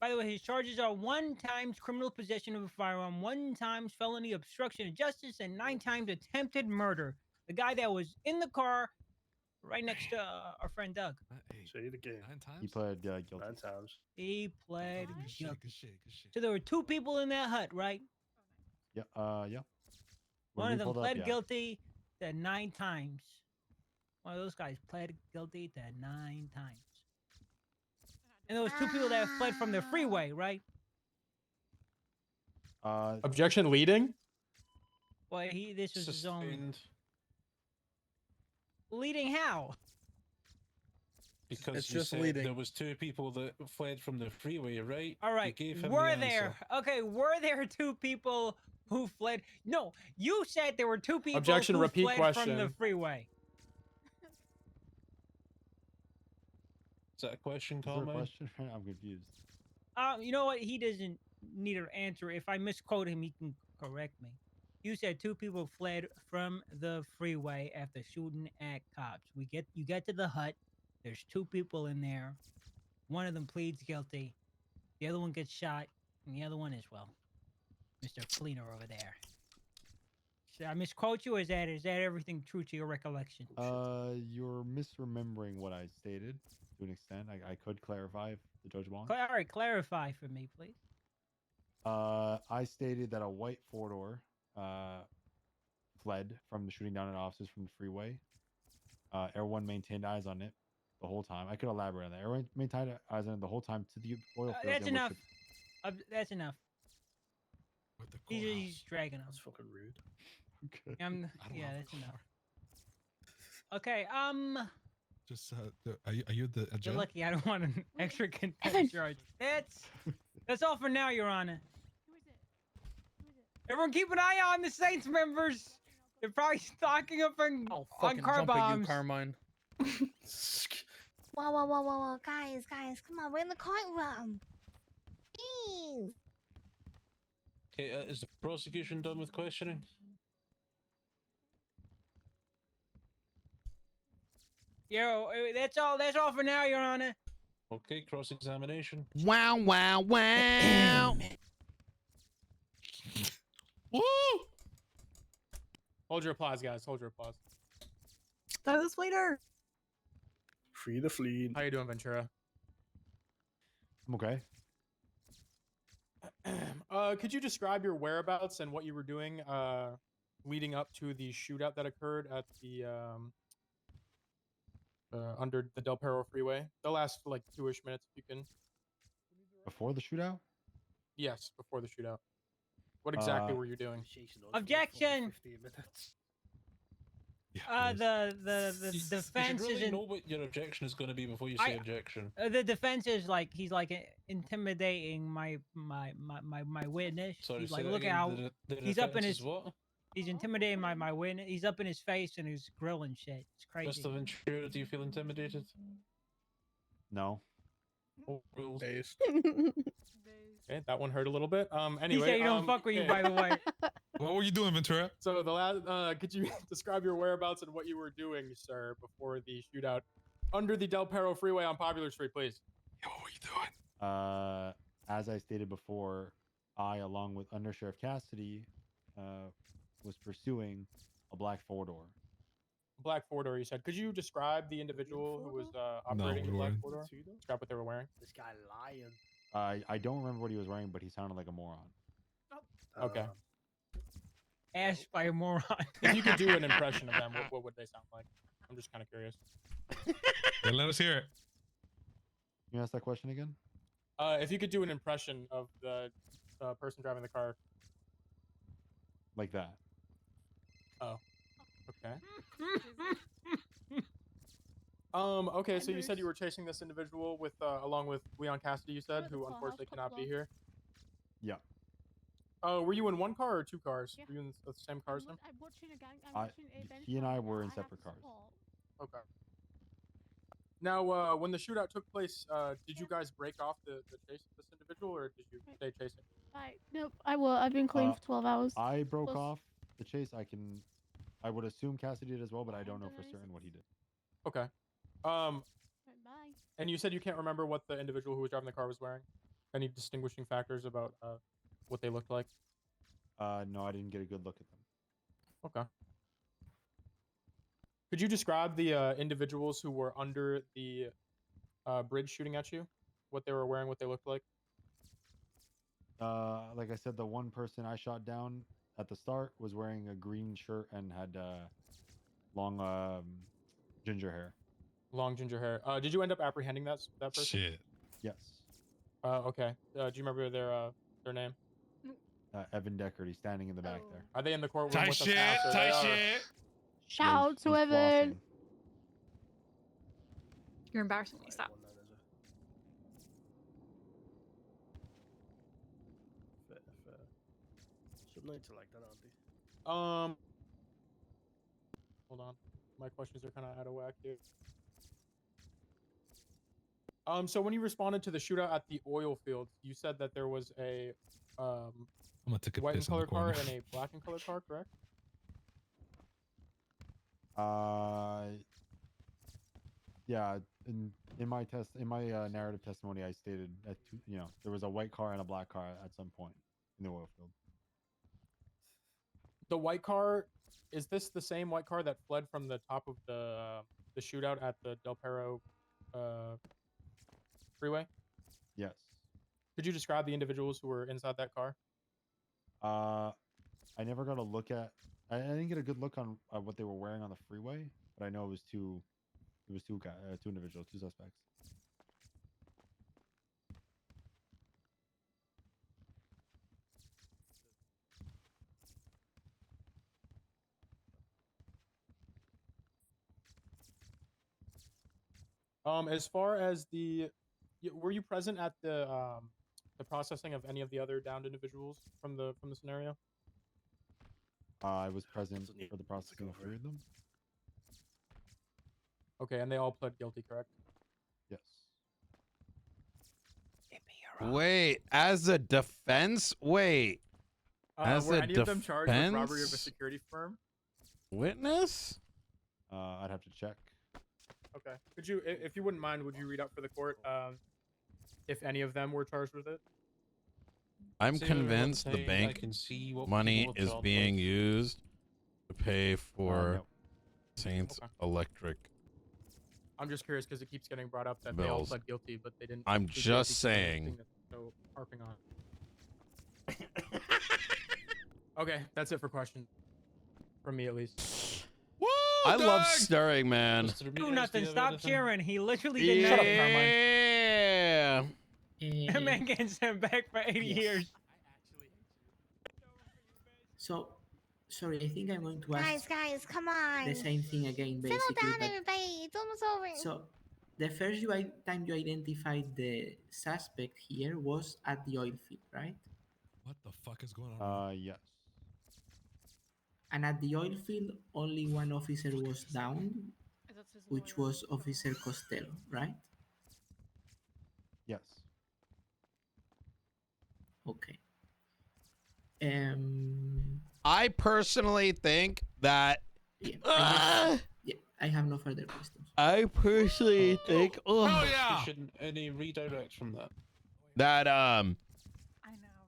By the way, his charges are 1 times criminal possession of a firearm, 1 times felony obstruction of justice, and 9 times attempted murder. The guy that was in the car right next to our friend Doug. Say it again. He pled guilty. 9 times. He pled guilty. Good shit. So there were 2 people in that hut, right? Yeah. Yeah. One When of we them pulled up, pled yeah. guilty to 9 times. One of those guys pled guilty to 9 times. And there was 2 people that fled from the freeway, right? Objection leading? Well, this was his own. Sustained. Leading how? Because It's you just said leading. there was 2 people that fled from the freeway, right? All You right. gave him Were the there? answer. Okay, were there 2 people who fled? No, you said there were 2 people Objection, who repeat fled from the question. freeway. Is that a question, Is there a Carmine? question? I'm confused. You know what? He doesn't need an answer. If I misquote him, he can correct me. You said 2 people fled from the freeway after shooting at cops. You get to the hut. There's 2 people in there. One of them pleads guilty. The other one gets shot, and the other one is, well, Mr. Fleener over there. Did I misquote you? Or is that everything true to your recollection? You're misremembering what I stated to an extent. I could clarify if the judge wants. All right, clarify for me, please. I stated that a white 4-door fled from the shooting down at officers from the freeway. Everyone maintained eyes on it the whole time. I could elaborate on that. Everyone maintained eyes on it the whole time to the oil fields. That's in which enough. the- That's enough. With the He's dragging That's on. fucking rude. Okay. I don't Yeah, have a that's enough. car. Okay, Just are you the you're judge? lucky I don't want an extra contempt charge. That's all for now, Your Honor. Everyone keep an eye on the Saints members. They're probably stocking up on car bombs. Carmine. Whoa, guys, come on, we're in the courtroom. Jeez. Okay, is the prosecution done with questioning? Yo, that's all for now, Your Honor. Okay, cross-examination. Wow, wow, wow. Woo! Hold your applause, guys. Hold your applause. That was later. Free the fleet. How you doing, Ventura? I'm okay. Could you describe your whereabouts and what you were doing leading up to the shootout that occurred at the under the Del Perro Freeway? They'll last for like 2-ish minutes if you can. Before the shootout? Yes, before the shootout. What exactly were you doing? Objection. 15 minutes. The You defense should really isn't. know what your objection is going to be before you say objection. The defense is like he's like intimidating my witness. Sorry, He's say like, that look again. at how The he's up in defense his. is what? He's intimidating my witness. He's up in his face and he's grilling shit. It's crazy. Mr. Ventura, do you feel intimidated? No. Rules. Okay, that one hurt a little bit. Anyway, he said he don't fuck with you, by the way. What were you doing, Ventura? So the last, could you describe your whereabouts and what you were doing, sir, before the shootout under the Del Perro Freeway on Popular Street, please? Yo, what were you doing? As I stated before, I, along with Under Sheriff Cassidy, was pursuing a black four-door. Black four-door, you said. Could you describe the individual who was operating the black four-door? Describe what they were wearing. This guy lying. I don't remember what he was wearing, but he sounded like a moron. Okay. Asked by a moron. If you could do an impression of them, what would they sound like? I'm just kind of curious. Yeah, let us hear it. Can you ask that question again? If you could do an impression of the person driving the car. Like that. Oh. Okay. Okay, so you said you were chasing this individual with along with Leon Cassidy, you said, who unfortunately cannot be here. Yeah. Were you in one car or two cars? Were you in the same car as him? He and I were in separate cars. Okay. Now, when the shootout took place, did you guys break off the chase of this individual, or did you stay chasing? Nope. I've been clean for 12 hours. I broke Plus- off the chase. I would assume Cassidy did as well, but I don't know for certain what he did. Okay. And you said you can't remember what the individual who was driving the car was wearing? Any distinguishing factors about what they looked like? No, I didn't get a good look at them. Okay. Could you describe the individuals who were under the bridge shooting at you? What they were wearing, what they looked like? Like I said, the one person I shot down at the start was wearing a green shirt and had long ginger hair. Long ginger hair. Did you end up apprehending that person? Shit. Yes. Okay. Do you remember their name? Evan Deckard. He's standing in the back there. Are they in the courtroom Tight with us shit. now? So Tight they are. shit. Shout out to He's Evan. flossing. You're embarrassing me. Stop. Fair. Some nights are like that, aren't they? Hold on. My questions are kind of out of whack here. So when you responded to the shootout at the oil field, you said that there was a I'm gonna take a white and piss in the colored car corner. and a black and colored car, correct? Yeah. In my narrative testimony, I stated that there was a white car and a black car at some point in the oil field. The white car, is this the same white car that fled from the top of the shootout at the Del Perro freeway? Yes. Could you describe the individuals who were inside that car? I never got a look at. I didn't get a good look on what they were wearing on the freeway, but I know it was two individuals, two suspects. As far as were you present at the processing of any of the other downed individuals from the scenario? I was present for the processing of 3 of them. Okay, and they all pled guilty, correct? Yes. Wait, as a defense? Wait. As were a any of them charged with robbery of a defense security firm? witness? I'd have to check. Okay. Could you, if you wouldn't mind, would you read out for the court if any of them were charged with it? I'm Say what you want to convinced the say, I bank can see what money people have is charged being with. used to pay for No. Saints Okay. Electric. I'm just curious because it keeps getting brought up that they all Bills. pled guilty, but they didn't. I'm plead just guilty to the saying. thing that's so harping on. Okay, that's it for questions. From me, at least. Woo, I love dog! stirring, man. Mr. Do Ramirez, nothing. you have Stop anything? cheering. He literally did nothing. Yeah. That man getting sent back for 80 Yes. years. So, sorry, I think I'm going to ask Guys, come on. the same thing again, Settle basically. down, But everybody. It's almost over. so, the first time you identified the suspect here was at the oil field, right? What the fuck is going on? Yes. And at the oil field, only one officer was down, which was Officer Costello, right? Yes. Okay. I personally think that. Yeah, I have no further questions. I personally think. Oh There yeah. shouldn't any redirects from that. That I know,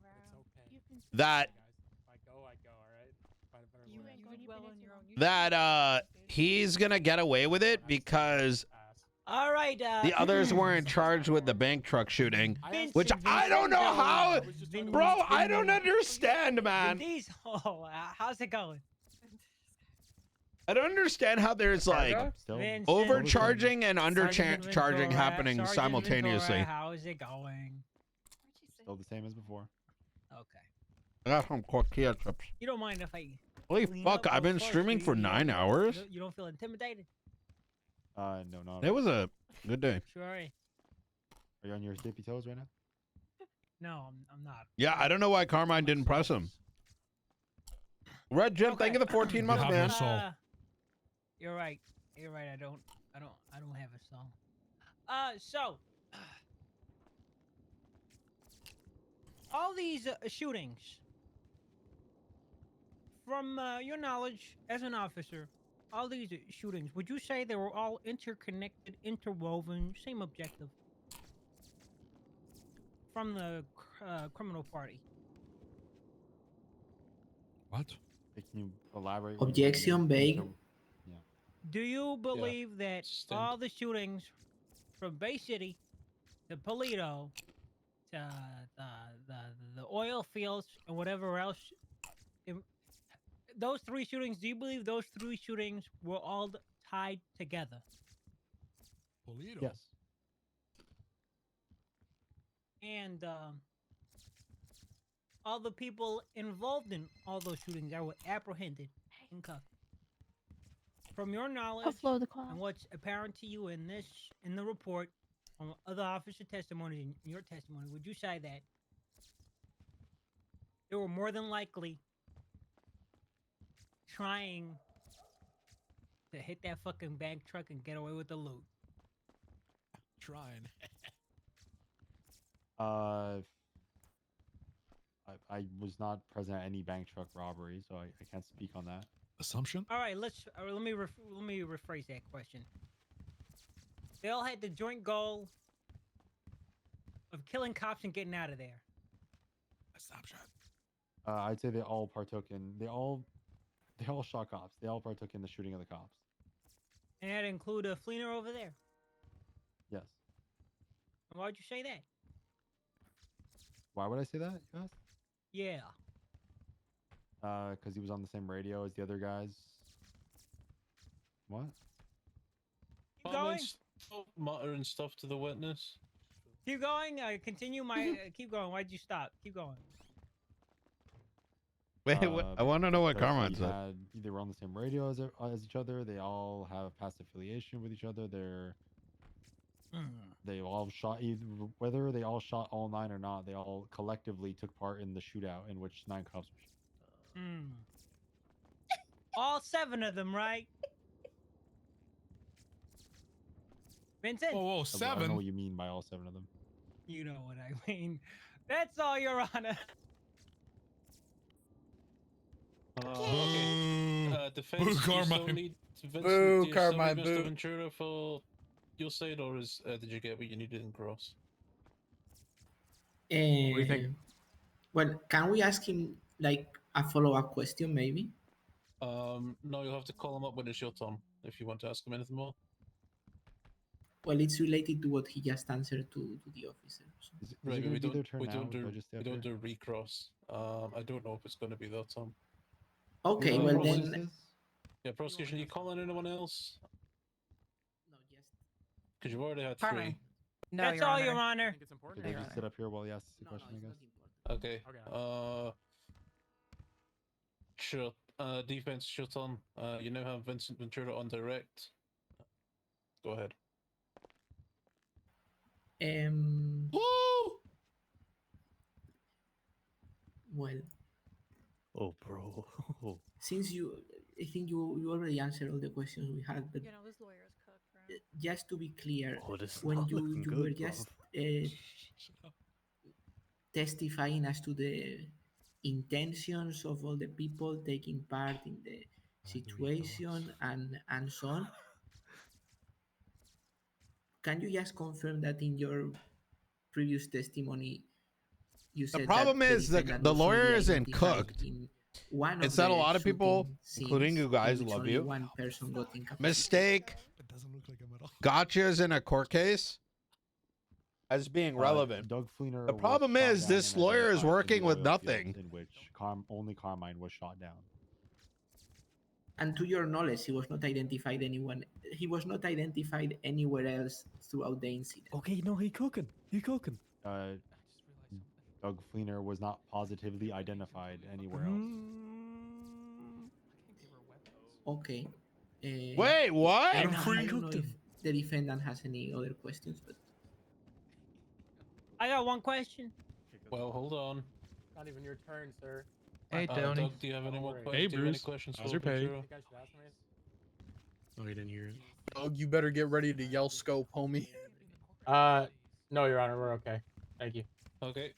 bro. that If I go, all right. Find a better You, lawyer. you did well on your own. that he's gonna get away with it because All right. the others weren't charged with the bank truck shooting, which I don't know how. Bro, I don't understand, man. How's it going? I don't understand how there's like Still. Vincent. overcharging and Sergeant undercharging Ventura, happening Sergeant simultaneously. Ventura, how's it going? Still the same as before. Okay. I got some tortilla chips. You don't mind if I Holy clean fuck, up I've been real close? streaming for 9 hours. You don't feel intimidated? No, not. It was a good day. Sure. Are you on your tippy toes right now? No, I'm not. Yeah, I don't know why Carmine didn't press him. Red Jim, thank you for the 14 months, have man. no soul. You're right. You're right. I don't have a song. So all these shootings, from your knowledge as an officer, all these shootings, would you say they were all interconnected, interwoven, same objective from the criminal party? What? Can you elaborate? what you mean? Objection vague. Do you believe that Stink. all the shootings from Bay City to Polito to the oil fields and whatever else, those three shootings, do you believe those three shootings were all tied together? Polito. Yes. And all the people involved in all those shootings that were apprehended and cuffed. From your knowledge Upload the call. and what's apparent to you in the report, from other officer testimony and your testimony, would you say that they were more than likely trying to hit that fucking bank truck and get away with the loot? Trying. I was not present at any bank truck robbery, so I can't speak on that. Assumption? All right, let me rephrase that question. They all had the joint goal of killing cops and getting out of there. Assumption. I'd say they all partook in. They all shot cops. They all partook in the shooting of the cops. And that include a Fleener over there. Yes. Why'd you say that? Why would I say that? You asked? Yeah. Because he was on the same radio as the other guys. What? Keep going. Stop muttering stuff to the witness. Keep going. Continue my. Keep going. Why'd you stop? Keep going. Wait, I want to know what because Carmine he said. they were on the same radio as each other. They all have past affiliation with each other. They all shot whether they all shot all 9 or not. They all collectively took part in the shootout in which 9 cops were shot. All 7 of them, right? Vincent. Whoa, I don't 7. know what you mean by all 7 of them. You know what I mean. That's all, Your Honor. Okay. Defense. Boo, do you still Carmine. need Vincent, Boo, do you still Carmine, need boo. Mr. Ventura for your side, or did you get what you needed in Cross? What do you think? Well, can we ask him like a follow-up question, maybe? No, you'll have to call him up when it's your turn if you want to ask him anything more. Well, it's related to what he just answered to the officer. So. Is it Right, gonna we be their don't turn we now? don't Do I do just stay we up don't here? do recross. I don't know if it's going to be that Tom. Okay, well then. Yeah, prosecution. You calling anyone else? No, just. Because you've already had Carmine. 3. No, That's Your all, Honor. Your I Honor. think it's important. Could they Your just Honor. sit up here while he asks the No, question, it's I not guess? important. Okay. Sure. Defense, shut on. You now have Vincent Ventura on direct. Go ahead. Well, Oh, bro. since I think you already answered all the questions we had, but You know, his lawyer's cooked, right? just to be clear, Oh, this is when not you looking you good, were bro. just testifying as to the intentions of all the people taking part in the situation and so on, can you just confirm that in your previous testimony you The said problem that the is defendant the was lawyer only isn't identified cooked. in one It's of that a the lot of people, shooting including scenes you guys, in which love only you. one person got incapacitated? Mistake. It doesn't look like him at all. Gotchas in a court case as being relevant. Doug Fleener The was problem shot is down this and lawyer is identified in working the with oil nothing. fields in which only Carmine was shot down. And to your knowledge, he was not identified anyone. He was not identified anywhere else throughout the incident. Okay, no, he cooking. He cooking. Doug Fleener was not positively identified anywhere else. Okay. Wait, what? I don't, And free I don't know cooked if him. the defendant has any other questions, but I got one question. Well, hold on. Not even your turn, sir. Hey, Tony. Doug, do you have any more questions? Hey, Do you have any Bruce. questions How's for your pay? Ventura? I think I should ask him. Oh, you didn't hear it. Doug, you better get ready to yell scope, homie. No, Your Honor, we're okay. Thank you. Okay.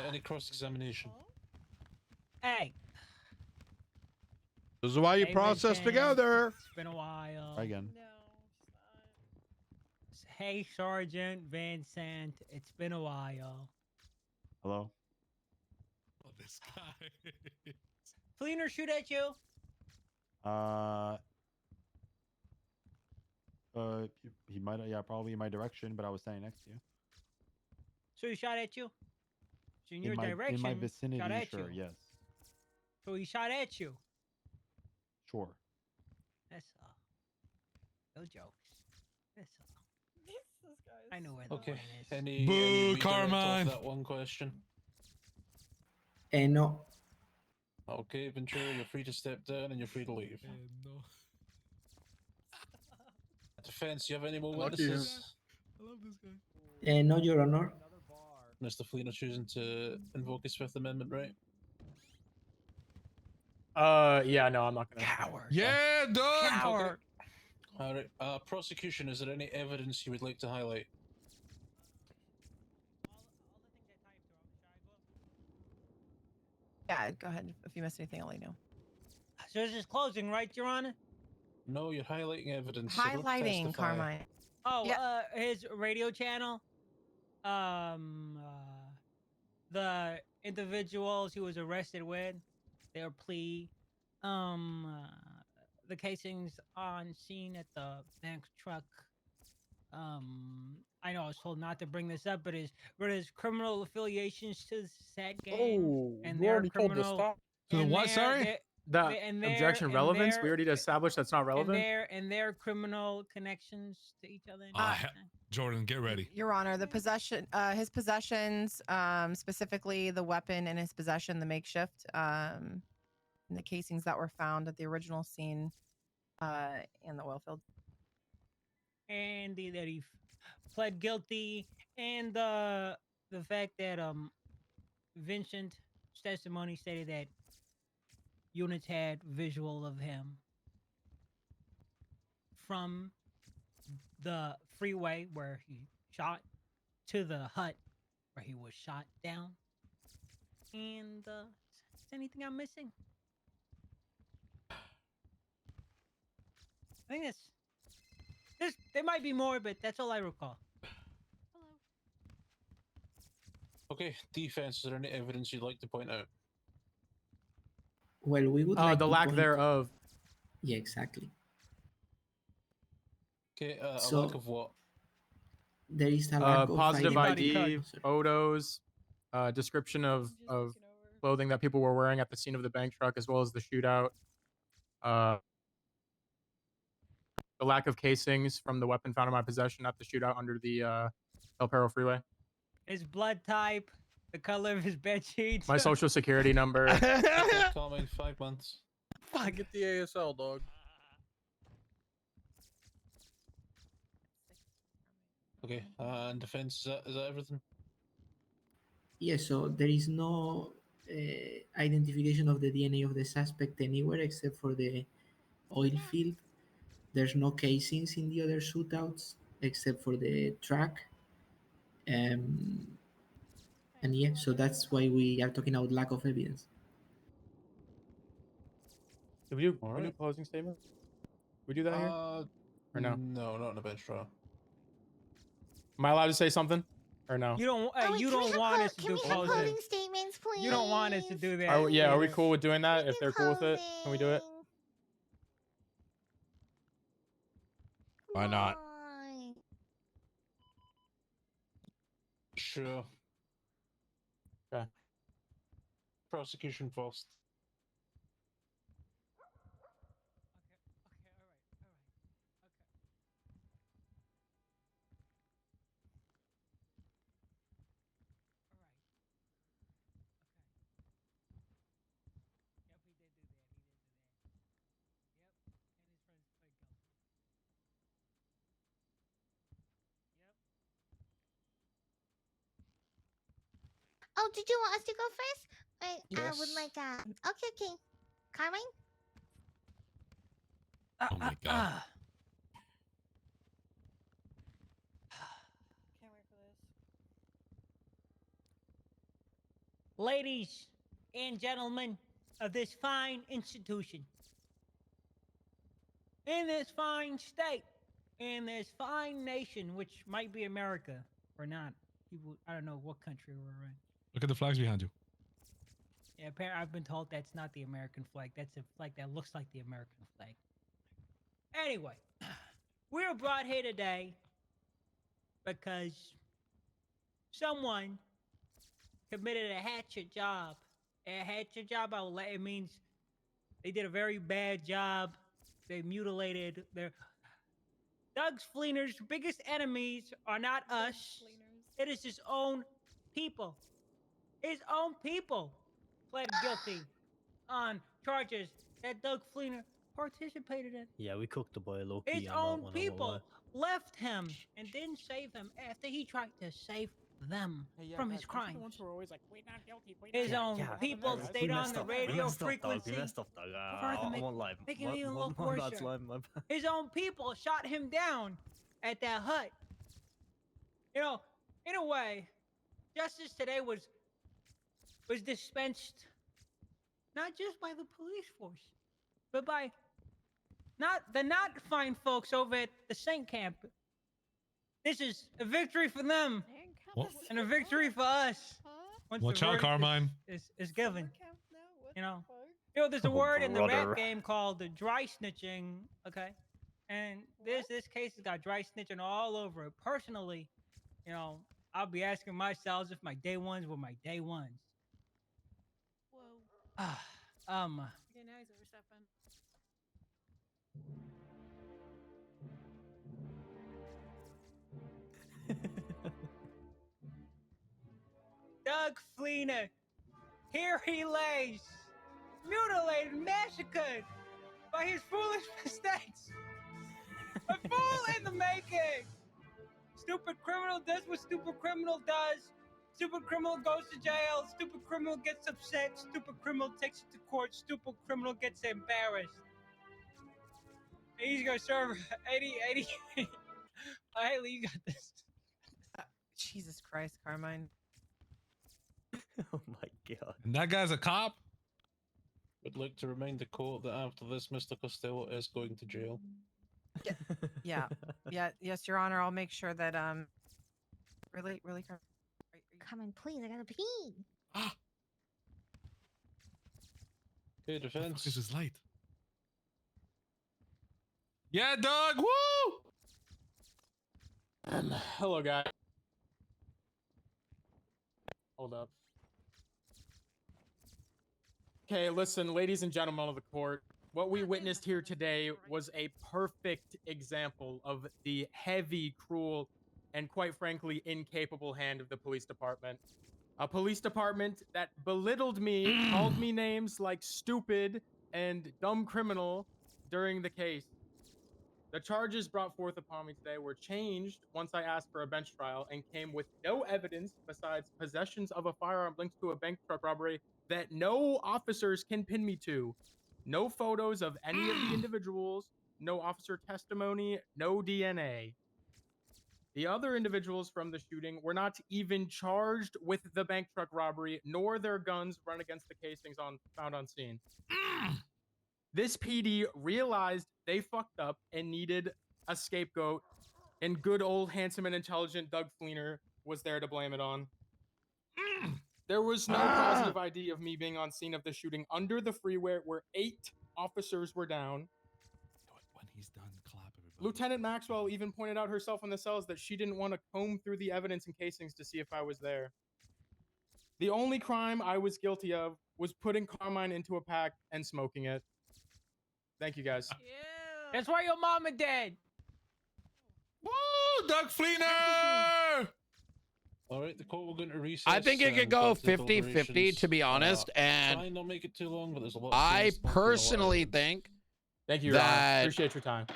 Any cross-examination? Hey. This is why you Hey, process Vincent. together. It's been a while. Try again. Hey, Sergeant Vincent. It's been a while. Hello? Oh, this guy. Fleener shoot at you? He might have, yeah, probably in my direction, but I was standing next to you. So he shot at you? So in your In direction, my shot vicinity, at sure, you. yes. So he shot at you. Sure. That's all. No jokes. That's all. This guy. I know where the Okay. line is. Any Boo, redirect off Carmine. that one question? no. Okay, Ventura, you're free to step down and you're free to leave. No. Defense, you have any more Lucky him. witnesses? I love this guy. No, Your Honor. Mr. Fleener choosing to invoke his Fifth Amendment, right? Yeah, no, I'm not gonna. Coward. Yeah, Doug. Coward. All right. Prosecution, is there any evidence you would like to highlight? Yeah, go ahead. If you missed anything, I'll let you know. So this is closing, right, Your Honor? No, you're highlighting evidence. so don't Highlighting, testify. Carmine. Oh, Yeah. His radio channel. The individuals he was arrested with, their plea. The casings on scene at the bank truck. I know I was told not to bring this up, but his criminal affiliations to the SAT gang Oh, and you their already told to criminal. stop. To the and what, their- sorry? their- The and their- objection and relevance. their- We already established that's not relevant. and their criminal connections to each other. Jordan, get ready. Your Honor, the possession, his possessions, specifically the weapon in his possession, the makeshift, and the casings that were found at the original scene, in the oil field. And that he pled guilty, and the fact that Vincent's testimony stated that units had visual of him from the freeway where he shot to the hut where he was shot down. And is anything I'm missing? I think there might be more, but that's all I recall. Okay, defense, is there any evidence you'd like to point out? Well, we would like the to lack point- thereof. Yeah, exactly. Okay, a So- lack of what? There is a lack of Positive identity- ID, photos, description of clothing that people were wearing at the scene of the bank truck, as well as the shootout. The lack of casings from the weapon found in my possession at the shootout under the El Perro Freeway. His blood type, the color of his bed sheets. My social security number. Okay, Carmine, 5 months. Fuck. Get the ASL, dog. Okay, and defense, is that everything? Yes, so there is no identification of the DNA of the suspect anywhere except for the oil field. There's no casings in the other shootouts except for the truck. And yeah, so that's why we are talking about lack of evidence. Did we do All we do right. closing statement? We do that here? Or no? No, not in a bench trial. Am I allowed to say something? Or no? You don't. Oh, wait, You can we don't have want clo- us to can do we have closing. closing statements, please? You don't want us to do that. Are we either. cool with doing that? If do they're cool with it, can we do it? Why not? Fine. Sure. Okay. Prosecution first. Oh, did you want us to go first? I would Yes. like okay. Carmine? Oh my god. Can't wait for this. Ladies and gentlemen of this fine institution, in this fine state, in this fine nation, which might be America or not. People, I don't know what country we're in. Look at the flags behind you. Yeah, apparently I've been told that's not the American flag. That's a flag that looks like the American flag. Anyway, we're brought here today because someone committed a hatchet job. A hatchet job, it means they did a very bad job. They mutilated their... Doug Fleener's biggest enemies are not us. It is his own people. His own people pled guilty on charges that Doug Fleener participated in. Yeah, we cooked the boy low key His on that own one. I won't lie. people left him and didn't save him after he tried to save them from his crimes. His own people we stayed on messed the up. We radio messed up, dog. frequency. We messed up, dog. Further I make- won't lie. making it even a little my bad's worse. lie, my bad. His own people shot him down at that hut. You know, in a way, justice today was dispensed not just by the police force, but by not fine folks over at the Saint Camp. This is a victory for them What? and a victory for us. Once the Watch out, verdict Carmine. is given. You know, there's a word in the rap game called the dry snitching. Okay, and this case has got dry snitching all over it. Personally, you know, I'll be asking myself if my day ones were my day ones. Whoa. Okay, now he's overstepping. Doug Fleener, here he lays, mutilated, massacred by his foolish mistakes. A fool in the making. Stupid criminal does what stupid criminal does. Stupid criminal goes to jail. Stupid criminal gets upset. Stupid criminal takes it to court. Stupid criminal gets embarrassed. And he's gonna serve 80. Haley, you got this. Jesus Christ, Carmine. Oh my god. And that guy's a cop? Would like to remind the court that after this, Mr. Costello is going to jail. Yeah. Yes, Your Honor. I'll make sure that really, Come on, please. I gotta pee. Okay, defense. This is light. Yeah, Doug. Woo! Hello, guys. Hold up. Okay, listen, ladies and gentlemen of the court. What we witnessed here today was a perfect example of the heavy, cruel, and quite frankly, incapable hand of the police department. A police department that belittled me, called me names like stupid and dumb criminal during the case. The charges brought forth upon me today were changed once I asked for a bench trial and came with no evidence besides possessions of a firearm linked to a bank truck robbery that no officers can pin me to. No photos of any of the individuals, no officer testimony, no DNA. The other individuals from the shooting were not even charged with the bank truck robbery, nor their guns run against the casings found on scene. This PD realized they fucked up and needed a scapegoat, and good old handsome and intelligent Doug Fleener was there to blame it on. There was no positive ID of me being on scene of the shooting under the freeway where 8 officers were down. When he's done, clap everybody. Lieutenant Maxwell even pointed out herself in the cells that she didn't want to comb through the evidence and casings to see if I was there. The only crime I was guilty of was putting Carmine into a pack and smoking it. Thank you, guys. That's why your mama dead. Woo, Doug Fleener! All right, the court, we're going to recess. I think it could and go back to 50-50, deliberations. to be honest. Try And and not make it too long, but there's a lot. I personally think Thank you, Ron. that Appreciate your time.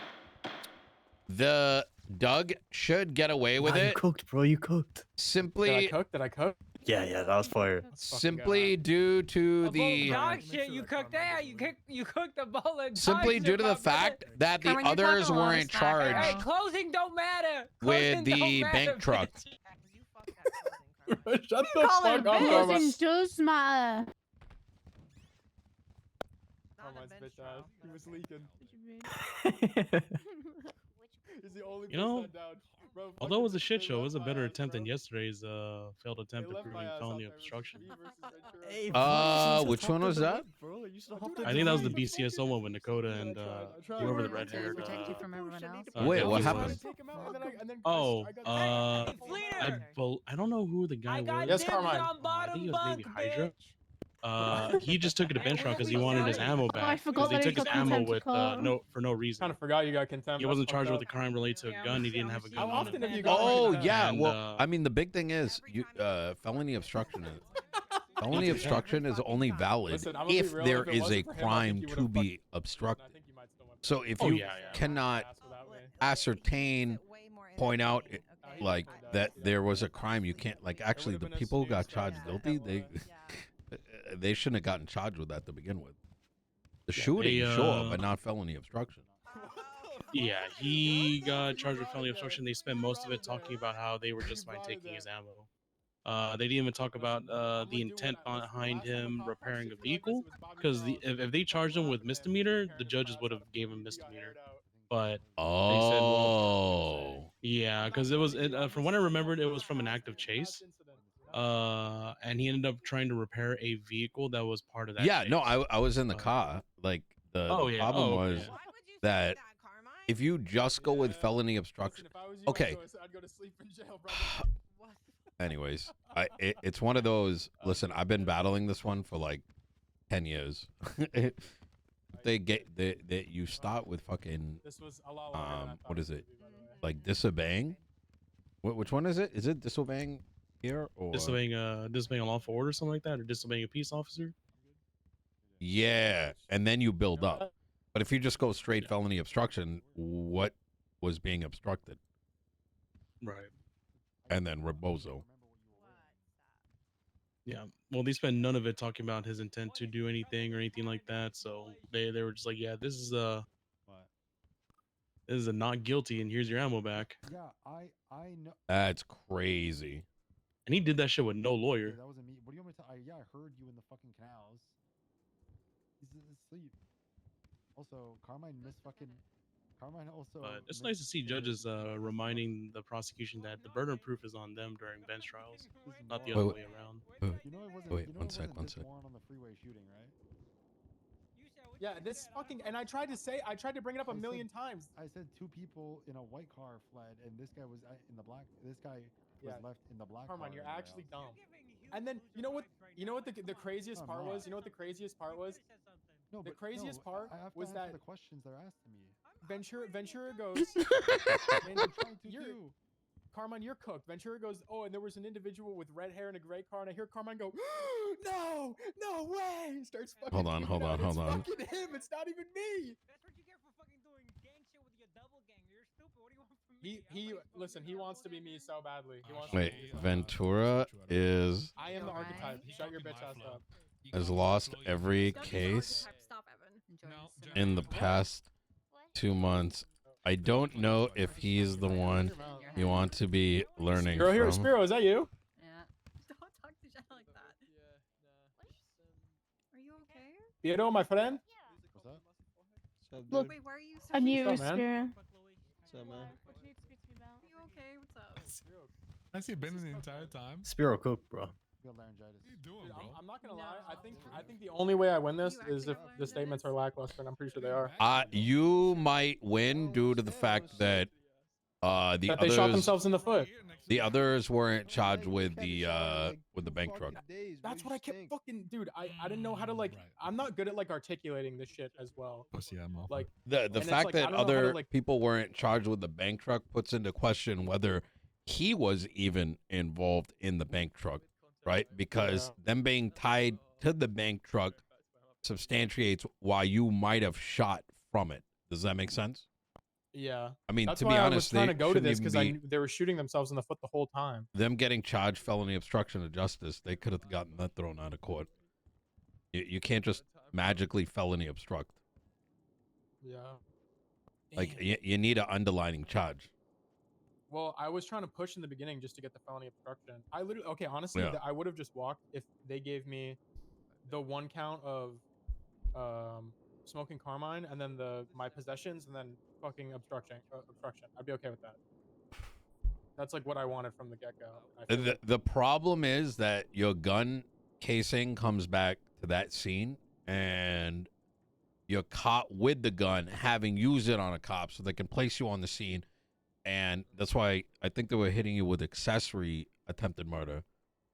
the Doug should get away with Nah, it. You cooked, bro. You cooked. Simply, Did I cook? Yeah, that was fire. simply due to the Dog shit, you cooked that. You cooked the bowl of dog simply shit, due to my the fact brother. that the Carmen, you're others talking a lot of weren't smack right Hey, charged now. closing don't matter. with Closing the don't matter, bank truck. bitch. You fucked that closing, Carmen. Shut You the call it a fuck up, bitch. Carmine. Closing does matter. Not a Carmine's bench bitch trial. ass. He was leaking. What He's the only You know, person down. Bro, although it was a fucking- shit they show, it left was a my better ass, attempt than bro. yesterday's failed attempt They at left my proving ass felony out there. It was obstruction. me versus Ventura. Hey, Which one was that? Bro, you should have hopped I in think that was the the BCSO one with Dakota and whoever the red haired. Protect you from everyone else. Wait, what Delphi happened? was. Take him out, and then Oh, I got Fleener. I don't know who the guy I got was. Yes, dibs Carmine. on I think bottom it was maybe bunk, Hydra. bitch. He just took it to bench trial because he wanted his ammo Oh, I back. forgot Because they that he took his got ammo contempt with of court. for no reason. Kind of forgot you got contempt. He wasn't That's charged with fucked a crime related to a Yeah, gun. He didn't I'm have a a- gun How on often him. have you got Oh contempt? yeah, And, well, I mean the big thing is you felony obstruction is felony obstruction is only valid Listen, I'm gonna be if real, there if it is a wasn't for him, I think crime you to would've be fucking- I obstructed. think you might still went So back. if Oh, you yeah, yeah. cannot Ass without me. ascertain, Way more point out entertaining, okay? like that there was a crime, you can't like actually the would've been a people who got snooze charged fest. guilty, they Yeah. they shouldn't have gotten charged with that to begin with. The Yeah, shooting, they, sure, but not felony obstruction. Yeah, he got charged with felony obstruction. They spent most of it talking about how they were just fine taking his ammo. They didn't even talk about the intent behind him repairing a vehicle, because if they charged him with misdemeanor, the judges would have gave him misdemeanor. But Oh, yeah, because from what I remembered, it was from an active chase. And he ended up trying to repair a vehicle that was part of that. yeah, no, chase. I was in the car. Like the problem was Why would you say that Carmine? if you just go with felony obstruction, okay. I'd go to sleep in jail, bro. What? Anyways, it's one of those. Listen, I've been battling this one for like 10 years. You start with fucking This was a lot longer than I thought what is would it? be, by the way. Like disobeying. Which one is it? Is it disobeying here or disobeying a lawful order, or something like that, or disobeying a peace officer. Yeah, and then you build up. But if you just go straight felony obstruction, what was being obstructed? Right. And then Rebozo. Yeah. Well, they spent none of it talking about his intent to do anything or anything like that. So they were just like, yeah, this is a not guilty, and here's your ammo back. Yeah, I know. That's crazy. And he did that shit with no lawyer. That wasn't me. What do you want me to? Yeah, I heard you in the fucking canals. He's asleep. Also, Carmine also. But it's nice to see judges reminding the prosecution that the burden of proof is on them during bench trials, not the other way around. You know it wasn't. Wait, you know one it sec, wasn't one this sec. Warren on the freeway shooting, right? Yeah, this fucking, and I tried to bring it up a million times. I said 2 people in a white car fled, and this guy was in the black. This guy was left in the black Carmine, car. you're in the actually house. dumb. And then you know what the craziest part was? You know what the craziest part was? No, The but craziest no, part I have to was answer that the questions they're asking me. Ventura goes, I'm trying to do. Carmine, you're cooked. Ventura goes, oh, and there was an individual with red hair in a gray car, and I hear Carmine go, no way! Starts fucking. Hold on, flipping hold out, on, and hold it's on. fucking him. It's not even me. That's what you get for fucking doing gang shit with your double gang. You're stupid. What do you want from me? Listen. He wants to be me so badly. He wants Wait, to be me so Ventura is I am the archetype. Shut your bitch ass up. has lost every case Stop, Evan. in the past 2 months. I don't know if he's the one you want to be learning Spiro here, from. Spiro, is that you? Yeah. Don't talk to Jen like that. Are you okay? Spiro, my friend. What's that? Look, Wait, why are you so I knew What's up, man? Spiro. What's up, man? What do you need to speak to me about? Are you okay? What's up? Has he been the entire time? Spiro cook, bro. Got laryngitis. What are you doing, Dude, bro? I'm not gonna lie. I think the only way I win this is if the statements are lackluster, and I'm pretty sure they are. You might win due to the fact that the That others they shot themselves in the foot. the others weren't charged with the bank truck. That's what I kept fucking, dude. I didn't know how to like. I'm not good at like articulating this shit as well. Pussy ammo. Like The and it's fact like, I that don't know how to, other like- people weren't charged with the bank truck puts into question whether he was even involved in the bank truck, right? Because them being tied to the bank truck substantiates why you might have shot from it. Does that make sense? Yeah. I mean, That's to why be I was honest, trying they to go to shouldn't this even because I be- knew they were shooting themselves in the foot the whole time. them getting charged felony obstruction of justice. They could have gotten that thrown out of court. You can't just magically felony obstruct. Yeah. Like you need an underlining charge. Well, I was trying to push in the beginning just to get the felony obstruction. I literally, okay, honestly, Yeah. I would have just walked if they gave me the one count of smoking Carmine and then my possessions and then fucking obstruction. I'd be okay with that. That's like what I wanted from the get-go. The problem is that your gun casing comes back to that scene and you're caught with the gun having used it on a cop so they can place you on the scene. And that's why I think they were hitting you with accessory attempted murder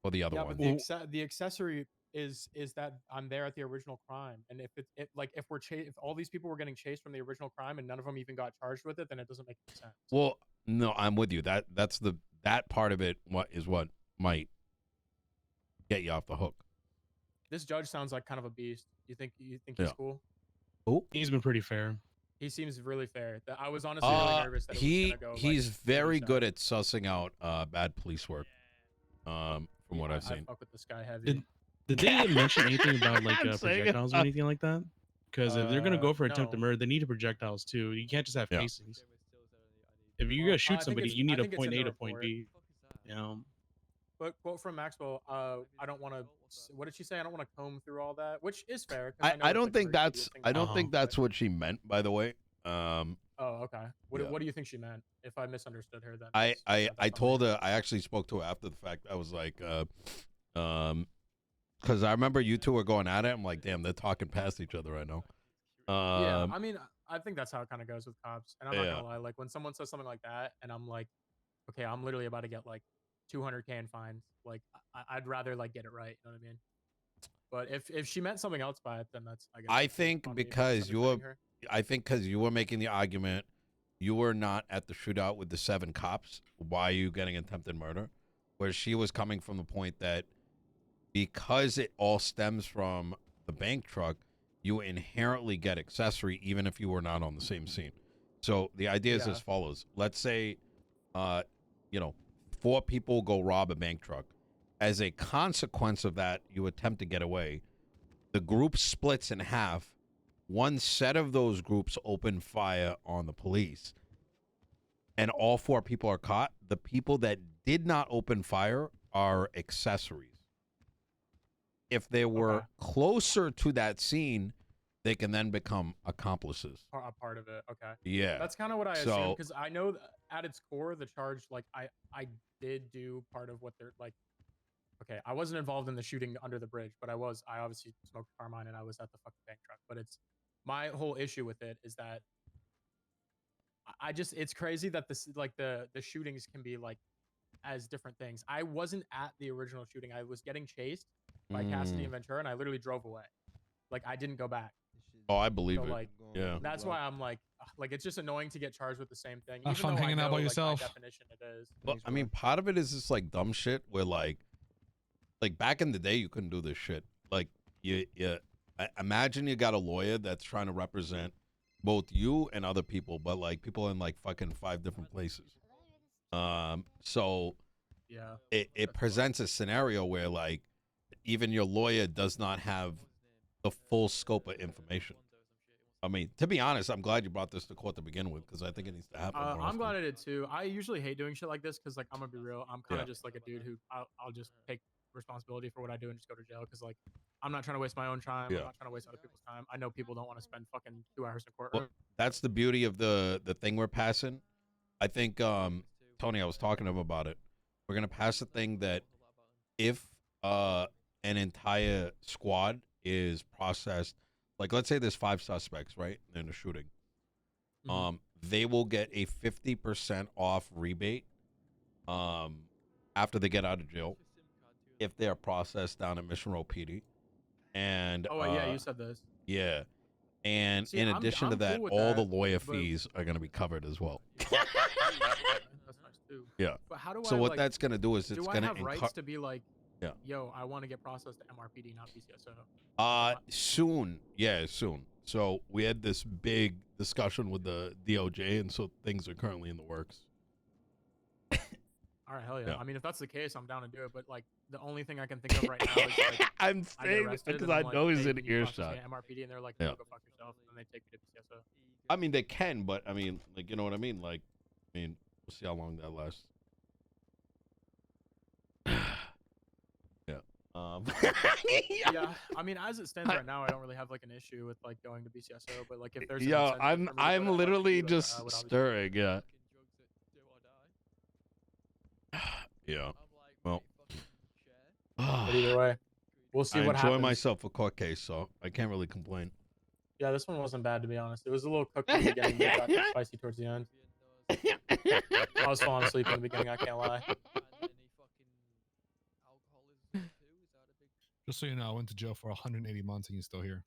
for the other Yeah, one. but the accessory is that I'm there at the original crime, and if if all these people were getting chased from the original crime and none of them even got charged with it, then it doesn't make any sense. Well, no, I'm with you. That part of it what might get you off the hook. This judge sounds like kind of a beast. You think he's Yeah. cool? Who? He's been pretty fair. He seems really fair. I was honestly really nervous that it was gonna go. He's like, very really good sad. at sussing out bad police work. From what I've I seen. fuck with this guy heavy. Did they even mention anything about like I'm saying it. projectiles or anything like that? Because if they're gonna go for attempted no. murder, they need projectiles too. You can't just have Yeah. casings. If you're gonna I shoot think somebody, it's- you need I a think it's point in A the to point report. B. You know. But quote from Maxwell, I don't want to. What did she say? I don't want to comb through all that, which is fair. 'cause know I it's, don't like, a think very that's tedious thing I to don't do, think but- that's what she meant, by the way. Oh, okay. What Yeah. What do you think she meant? If I misunderstood her, then I told her, I actually spoke to her after the fact. I was like, because I remember you two were going at it. I'm like, damn, they're talking past each other right now. Yeah, I mean, I think that's how it kind of goes with cops. And I'm not Yeah. gonna lie, like when someone says something like that, and I'm like, okay, I'm literally about to get like 200K in fines. Like, I'd rather like get it right. You know what I mean? But if she meant something else by it, then that's I guess. I that's think on me for because you were, misunderstanding her. I think because you were making the argument, you were not at the shootout with the 7 cops. Why are you getting attempted murder? Where she was coming from the point that because it all stems from the bank truck, you inherently get accessory even if you were not on the same scene. So the idea is Yeah. as follows. Let's say, 4 people go rob a bank truck. As a consequence of that, you attempt to get away. The group splits in half. One set of those groups open fire on the police. And all 4 people are caught. The people that did not open fire are accessories. If they were Okay. closer to that scene, they can then become accomplices. A part of it. Okay. Yeah. That's kind of what I So- assumed because I know that at its core, the charge, like I did do part of what they're like. Okay, I wasn't involved in the shooting under the bridge, but I obviously smoked Carmine and I was at the fucking bank truck. But it's my whole issue with it is that it's crazy that this like the shootings can be like as different things. I wasn't at the original shooting. I was getting chased by Cassidy and Ventura, and I literally drove away. Like I didn't go back. Oh, I believe So it. like, Yeah. that's why I'm like it's just annoying to get charged with the same thing. Have Even fun though hanging I out know, by like, yourself. by definition it is. Well, I mean, part of it is just like dumb shit where like back in the day you couldn't do this shit. Like imagine you got a lawyer that's trying to represent both you and other people, but like people in like fucking 5 different places. So yeah, it presents a scenario where like even your lawyer does not have the full scope of information. I mean, to be honest, I'm glad you brought this to court to begin with because I think it needs to happen. More I'm often. glad I did too. I usually hate doing shit like this because like I'm gonna be real. I'm kind of just like a dude who I'll just take responsibility for what I do and just go to jail because like I'm not trying to waste my own time. Yeah. I'm not trying to waste other people's time. I know people don't want to spend fucking 2 hours in courtroom. Well, that's the beauty of the thing we're passing. I think Tony, I was talking to him about it. We're gonna pass a thing that if an entire squad is processed, like let's say there's 5 suspects, right, in a shooting, they will get a 50% off rebate after they get out of jail if they are processed down at Mission Row PD. And yeah, you said this. yeah. And See, in addition to I'm that, cool with all the that, lawyer but- fees are going to be covered as well. That's nice too. Yeah. But how do So I, what like, that's going to do is it's do I going to have rights to be like, yo, I want to get processed to MRPD, not PCSO? Soon. Yeah, soon. So we had this big discussion with the DOJ, and so things are currently in the works. All right, hell yeah. Yeah. I mean, if that's the case, I'm down to do it. But like, the only thing I can think of right now is like, I'm I get saying arrested because and I I'm like, know he's hey, in can you process me earshot. at MRPD, and they're like, Yeah. no, go fuck yourself, and they take me to PCSO. I mean, they can, but I mean, like, you know what I mean? Like, I mean, we'll see how long that lasts. Yeah. Yeah, I mean, as it stands right now, I don't really have like an issue with like going to BCSO, but like if there's an Yo, incentive for me to go I'm to literally MRPD, like, just I would obviously- stirring. Yeah. Yeah. Well. But either way, we'll see I what enjoy happens. myself a court case, so I can't really complain. Yeah, this one wasn't bad to be honest. It was a little cooked in the beginning, but it got spicy towards the end. I was falling asleep in the beginning. I can't lie. Just so you know, I went to jail for 180 months and he's still here.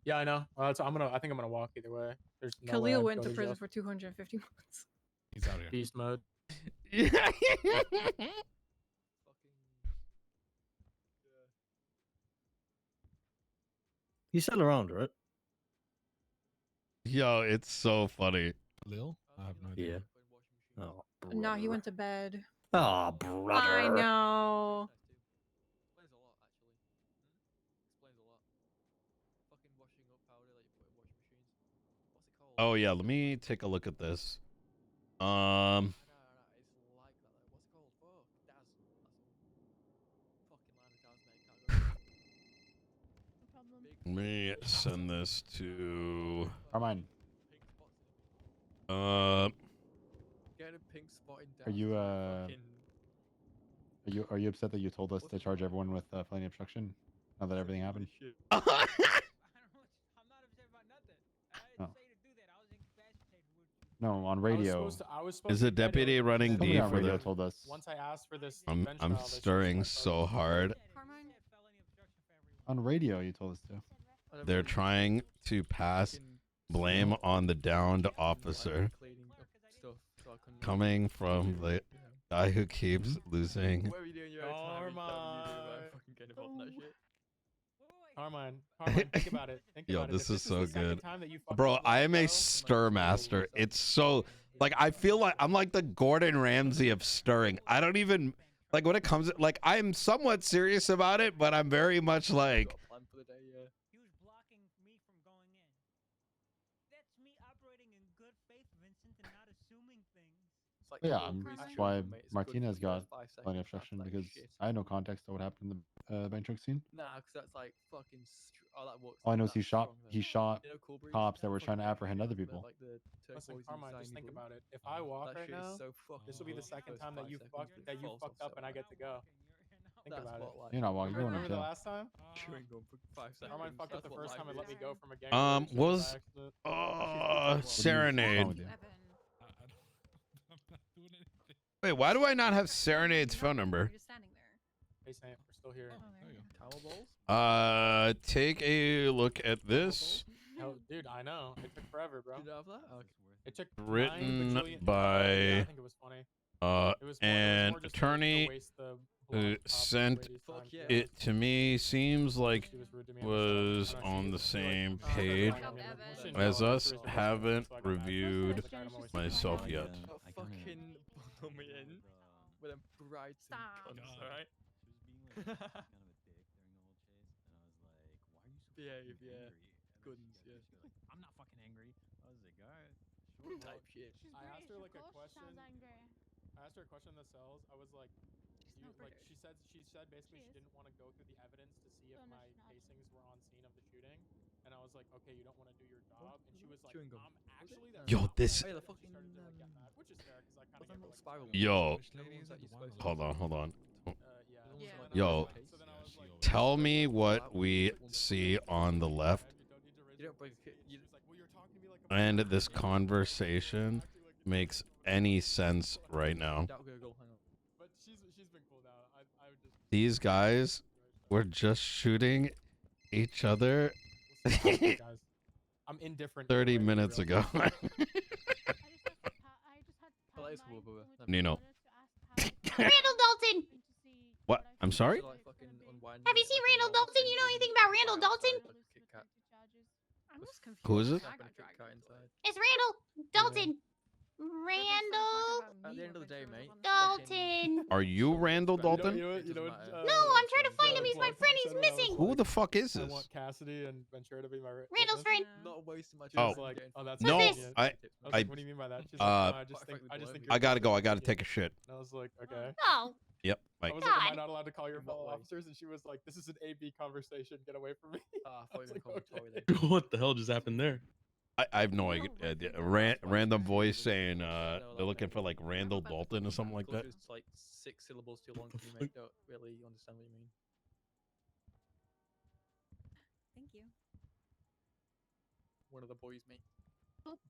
Yeah, I know. I think I'm gonna walk either way. There's no way Khalil I'd went go to prison jail. for 250 months. He's out here. Beast mode. He's still around, right? Yo, it's so funny. Lil? I have no idea. Yeah. Oh, No, he went to bed. Oh, brother. I know. Oh yeah, let me take a look at this. Let me send this to Carmine. Are you upset that you told us to charge everyone with felony obstruction now that everything happened? Oh. No, on radio. Is the deputy running Somebody D on for radio the? told us. Once I asked for this, I'm bench trial, they stirring so hard. On radio, you told us to. They're trying to pass blame on the downed officer, coming from the guy who keeps losing. Carmine, think about it. Think Yo, about it. this If is so the second good. time that you fucked Bro, up I like am that, a though, stir master. It's so, like, I feel like I'm like the Gordon Ramsay of stirring. I don't even, like, when it comes, like, I'm somewhat serious about it, but I'm very much like, He was blocking me from going in. That's me operating in good faith, Vincent, and not assuming things. That's why Martinez got felony obstruction because I had no context to what happened in the bank truck scene. Nah, because that's like fucking. All I know is he shot cops that were trying to apprehend other people. Listen, Carmine, just think about it. If I walk right now, this will be the second time that you fucked up and I get to go. Think about it. You're not walking. You're going to Remember the jail. last time? Chewing gum for 5 seconds. Carmine fucked up the first time and let me go from a gang. what was, Serenade. Wait, why do I not have Serenade's phone number? Just standing there. Hey, Sam, we're still here. There you go. Camel balls? Take a look at this. Hell, dude, I know. It took forever, bro. Did you have that? Okay. It took 9 Written bajillion- by, yeah, I think it was funny. It was an more just to attorney waste the who blonde top sent lady's time. Fuck yeah. it to me. Seems like She was rude to me. was on the same page as us. Haven't reviewed myself yet. Fucking pull me in with them bright Stop. cunts, alright? Behave, yeah. Goodness, yeah. I'm not fucking angry. I was like, alright. Type shit. I asked her like a question. I asked her a question in the cells. I was like, she said basically she didn't want to go through the evidence to see if my casings were on scene of the shooting. And I was like, okay, you don't want to do your job. And she was like, Chewing gum. actually, Yo, this. Oh, yeah, the She fucking, started to like get mad, which is fair because I kind of them gave her little like spiral Yo. ones? The ones that you're supposed to- Hold on. yeah. Yo, So then I was like, tell me what we see on the left. You don't break a kid. You And this conversation makes any sense right now. doubt Google, hang on. but she's been cool now. I would just. These guys were just shooting each other Guys, I'm indifferent. 30 either way, minutes to be real. ago. Well, that is cool, brother. Nino. Randall Dalton. What? I'm sorry? Like fucking unwind Have you it, seen like, Randall unwind Dalton? the You know thing anything and about Randall fly outside Dalton? like a Kit Kat. I'm just confused. Who is it? I Happen got a Kit dragged Kat into inside. It's Randall Dalton. Randall At the end of the day, mate. Dalton. Are you Randall Dalton? You know Doesn't what, matter. No, I'm trying to find him. He's my friend. He's missing. Who the fuck is I this? want Cassidy and Ventura to be my Randall's friend. Not wasting my She was Oh. like, oh, that's No, Who's convenient. I was like, what do you mean by that? She's like, no, I just think I gotta go. I you're gotta take a shit. And I was like, okay. Oh. Yep. I Like, was like, am I God. not allowed to call your In what fellow way? officers? And she was like, this is an AB conversation. Get away from me. Ah, I I thought was you were like, calling okay. Tori What the hell just happened there? I have no idea. Random voice saying they're looking for like Randall Dalton or something like that. It's like 6 syllables too long for me, mate. Don't really understand what you mean. Thank you. One of the boys, mate.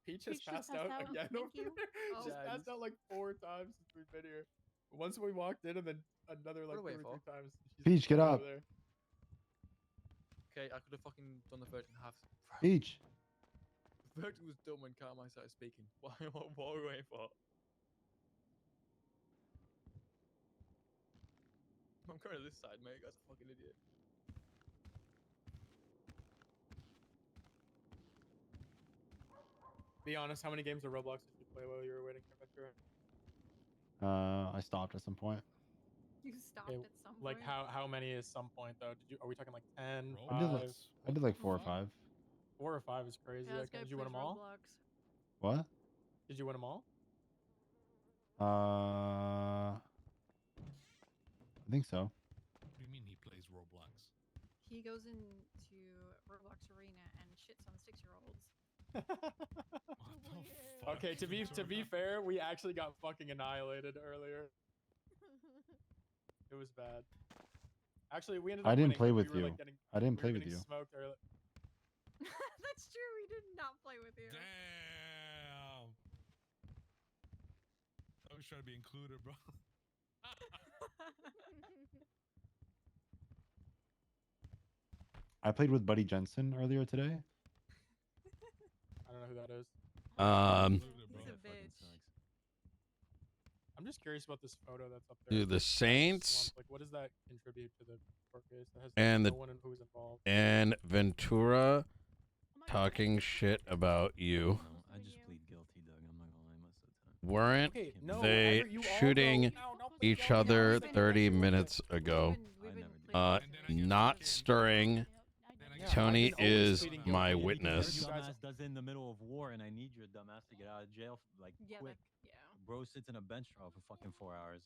Peach has Peach just passed passed out out. again. Thank over you. there. Oh. She's passed out like 4 times since we've been here. Once we walked in and then another like What are we 2 or for? 3 times. She's Peach, get over up. there. Okay, I could have fucking done the verdict in half. Peach. The verdict was done when Carmine started speaking. What are we waiting for? I'm going to this side, mate. That's a fucking idiot. Be honest, how many games of Roblox did you play while you were waiting for Ventura? I stopped at some point. You stopped Okay, at some Like point. how many is some point though? Are we talking like 10, I did like, 5? I did like 4 or 5. 4 or 5 is crazy. Yeah, this Okay, guy did you win plays them all? Roblox. What? Did you win them all? I think so. What do you mean he plays Roblox? He goes into Roblox Arena and shits on 6-year-olds. Okay, to be fair, we actually got fucking annihilated earlier. It was bad. Actually, we ended up I didn't winning, play but we with were, you. like, getting- I didn't we play were with getting you. Smoked early. That's true. We did not play with you. Damn. I was trying to be included, bro. I played with Buddy Jensen earlier today. I don't know who that is. He's a bitch. I'm just curious about this photo that's up there. Dude, the Saints Like, what does that contribute to the court case? That has and no the one who's involved. and Ventura talking shit about you. I just plead guilty, Doug. I'm not gonna lie most of the time. Weren't Okay, no, they Everett, you all shooting go- no, don't put each down other the 30 minutes ago? Not stirring. Tony is my witness. Your dumbass does it in the middle of war, and I need your dumbass to get out of jail, like Yeah, quick. yeah. Bro sits in a bench trial for fucking 4 hours.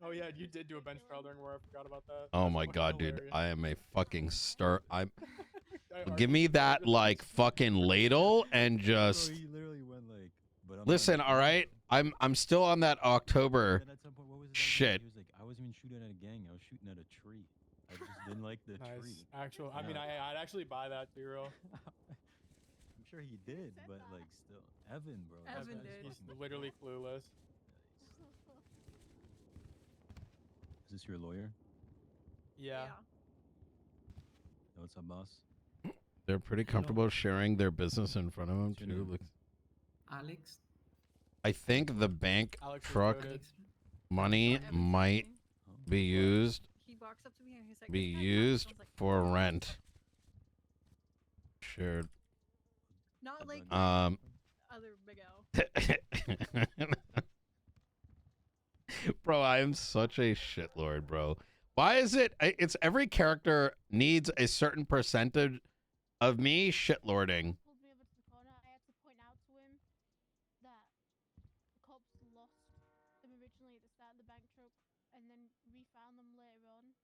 Oh yeah, you did do a bench trial during war. I forgot about that. Oh That's my fucking god, dude. hilarious. I am a fucking stir. I'm I give me that like fucking ladle and just Bro, he literally went like. But I'm listen, not- all right? I'm still on that October Then at some point, what was his shit. He was like, I wasn't even shooting at a gang. I was shooting at a tree. I just didn't like the Nice. tree. Actual. I mean, Yeah. I'd actually buy that, to be real. I'm sure he did, but like still, Evan, bro. Evan this did. guy's He's fucking- literally clueless. this your lawyer? Yeah. Yo, what's up, boss? They're pretty comfortable sharing their business in front of him too. Look, Alex. I think the bank Alex is truck goated. money might be used He walks up to me and he's like, "This guy talks." I was like, for rent. Shared. not like other Big L. Bro, I am such a shitlord, bro. Why is it? It's every character needs a certain percentage of me shitlording. Pulled me over to the corner. I had to point out to him that the cops lost them originally at the start of the bank truck and then refound them later on.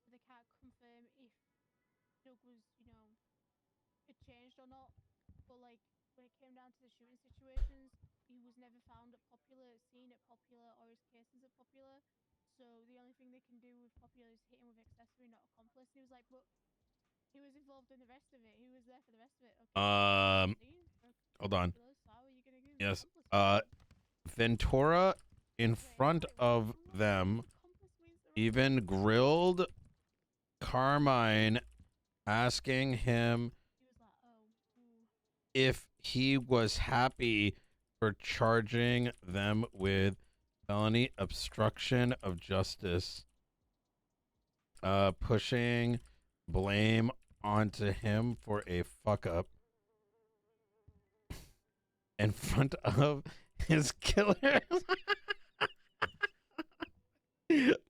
But they can't confirm if Doug was, it changed or not. But like when it came down to the shooting situations, he was never found at Popular, seen at Popular, or his cases at Popular. So the only thing they can do with Popular is hit him with accessory, not accomplice. And he was like, but he was involved in the rest of it. He was there for the rest of it. Okay. Hold on. So how are you gonna use Yes. accomplice? Ventura in front of them even grilled Carmine, asking him if he was happy for charging them with felony obstruction of justice, pushing blame onto him for a fuck up in front of his killers.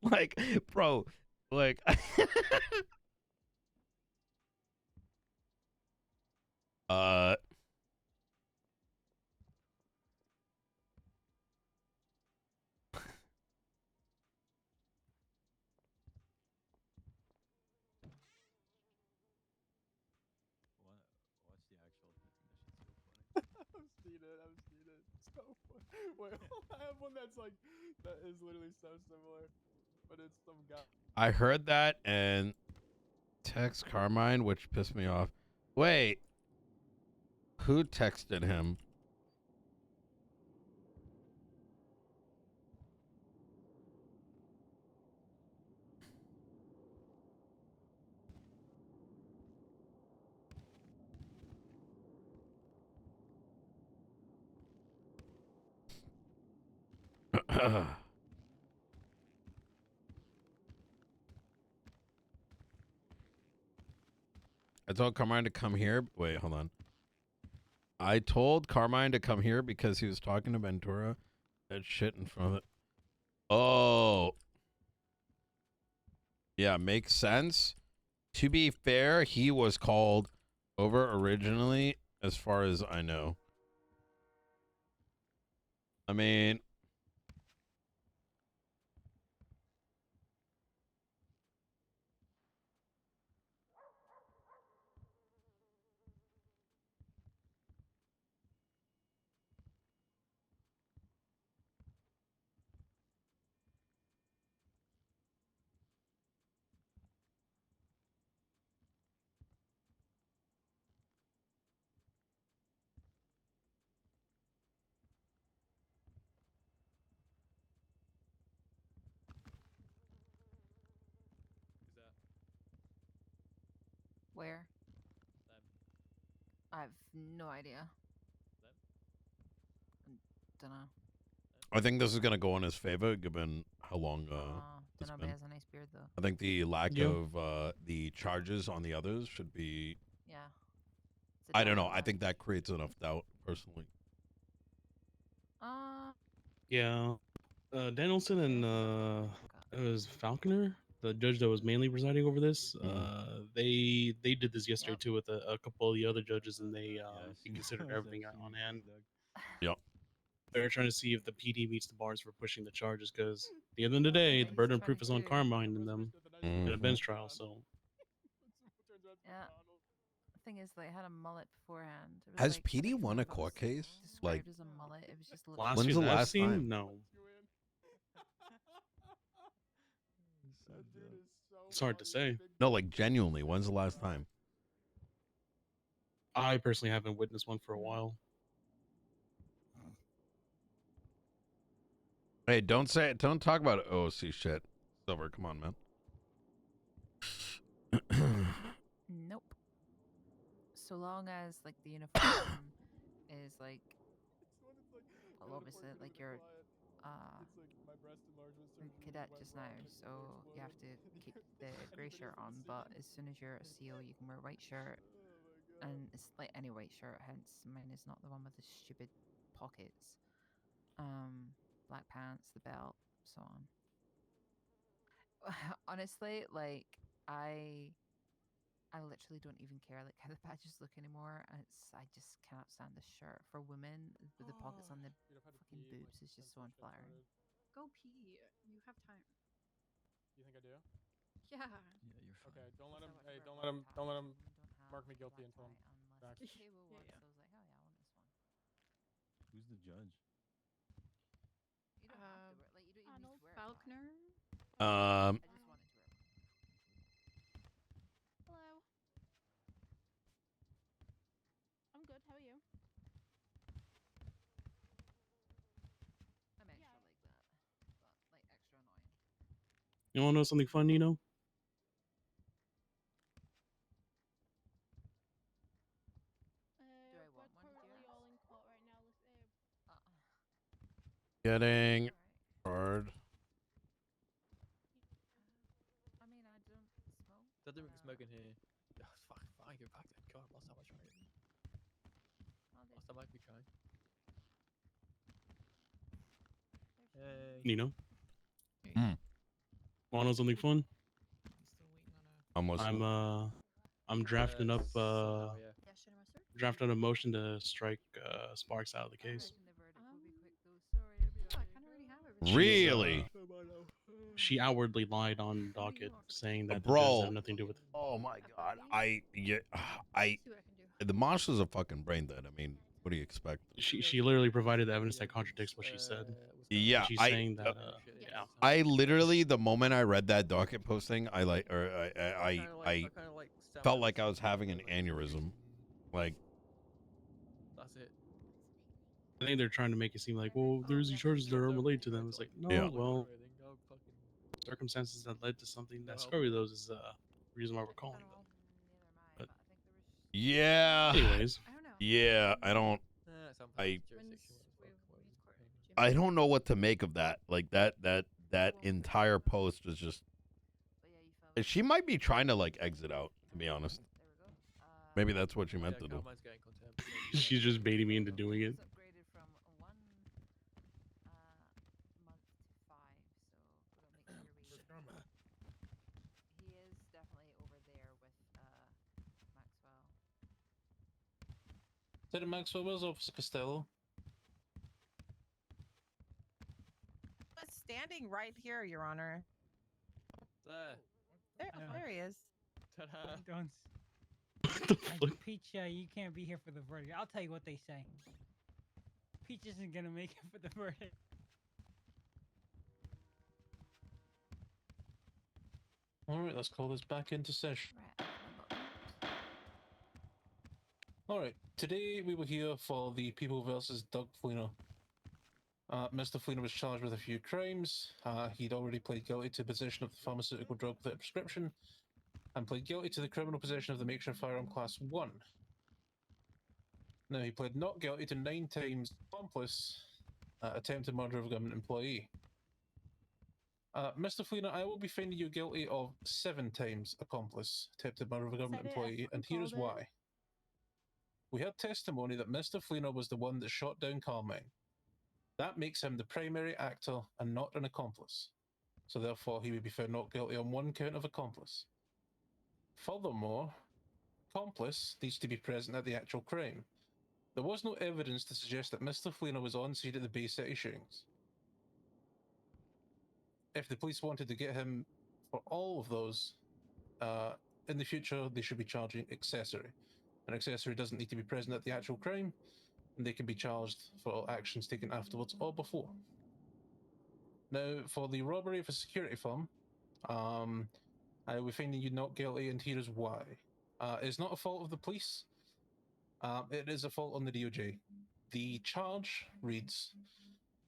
Like, bro, like What's the actual definition? So funny. I've seen it. So wait, I have one that's like that is literally so similar, but it's some guy. I heard that and text Carmine, which pissed me off. Wait, who texted him? I told Carmine to come here. Wait, hold on. I told Carmine to come here because he was talking to Ventura. That shit in front of it. Oh. Yeah, makes sense. To be fair, he was called over originally, as far as I know. I mean... Where? I have no idea. Don't know. I think this is going to go in his favor, given how long Don't it's know, but been. he has a nice beard though. I think the lack Yeah. of the charges on the others should be... Yeah. It's a I don't know. double I think that creates enough doubt, personally. Yeah. Danielson and it was Falconer, the judge that was mainly presiding over this. They did this yesterday too with a couple of the other judges, and they considered everything on hand. Yep. They're trying to see if the PD meets the bars for pushing the charges, because at the end of the day, the burden of proof is on Carmine and them in a bench trial. So Yeah. The thing is, they had a mullet beforehand. It was Has like, PD won a it was court case? described as a mullet. It was just last When's year the that I've last seen, time? no. It's hard to say. No, like genuinely, when's the last time? I personally haven't witnessed one for a while. Hey, don't talk about OOC shit. Silver, come on, man. Nope. So long as like the uniform is like, well, obviously like you're cadet just now, so you have to keep the grey shirt on. But as soon as you're a CO, you can wear a white shirt, and it's like any white shirt. Hence, mine is not the one with the stupid pockets. Black pants, the belt, so on. Honestly, like I literally don't even care like how the badges look anymore. And I just cannot stand the shirt for women with the pockets on the fucking boobs is just so unflattering. Go pee. You have time. You think I do? Yeah. Yeah, you're fine. Okay, don't let him. Hey, don't let him mark me guilty until I'm back. Okay, well, once I was like, oh yeah, I want this one. Who's the judge? You don't have to wear like you don't even need Arnold to wear Faulkner. I just wanted to wear one. Hello. I'm good. How are you? I'm extra like that, but like extra annoying. You want to know something fun, Nino? We're currently all in court right now. Getting hard. I mean, I don't smoke. That didn't smoke in here. Oh, fuck, fine, go back then. God, last time I tried it. Last time I could try. Hey. Nino? Mm. Want to know something fun? Almost. I'm drafting up Yeah, drafting a motion to strike Sparks out of the case. I kind of already have everything. Really? She outwardly lied on docket, saying that the Bro. judges have nothing to do with it. Oh my god. The monster's a fucking brain dead. I mean, what do you expect? She literally provided the evidence that contradicts what she said. Yeah, She's saying that yeah. I literally, the moment I read that docket posting, I felt like I was having an aneurysm. Like, that's it. I think they're trying to make it seem like, well, there's these charges that are unrelated to them. It's like, no, Yeah. well, circumstances that led to something that started those is the reason why we're calling them. But yeah. anyways, yeah, I don't know what to make of that. Like that entire post was just. She might be trying to like exit out. To be honest, maybe that's what she meant to do. she's just baiting me into doing it. He is definitely over there with Maxwell. Lieutenant Maxwell, where's Officer Costello? Standing right here, Your Honor. There he is. Don't. Peach, you can't be here for the verdict. I'll tell you what they say. Peach isn't gonna make it for the verdict. Alright, let's call this back into session. Alright, today we were here for the People versus Doug Fleener. Mr. Fleener was charged with a few crimes. He'd already pled guilty to possession of the pharmaceutical drug without a prescription, and pled guilty to the criminal possession of the makeshift firearm class 1. Now, he pled not guilty to 9 times accomplice attempted murder of a government employee. Mr. Fleener, I will be finding you guilty of 7 times accomplice attempted murder of a government employee, and here is why. We had testimony that Mr. Fleener was the one that shot down Carmine. That makes him the primary actor and not an accomplice. So therefore, he would be found not guilty on 1 count of accomplice. Furthermore, accomplice needs to be present at the actual crime. There was no evidence to suggest that Mr. Fleener was on scene at the Bay City shootings. If the police wanted to get him for all of those, in the future, they should be charging accessory. An accessory doesn't need to be present at the actual crime, and they can be charged for all actions taken afterwards or before. Now, for the robbery of a security firm, I will be finding you not guilty, and here is why. It's not a fault of the police. It is a fault on the DOJ. The charge reads,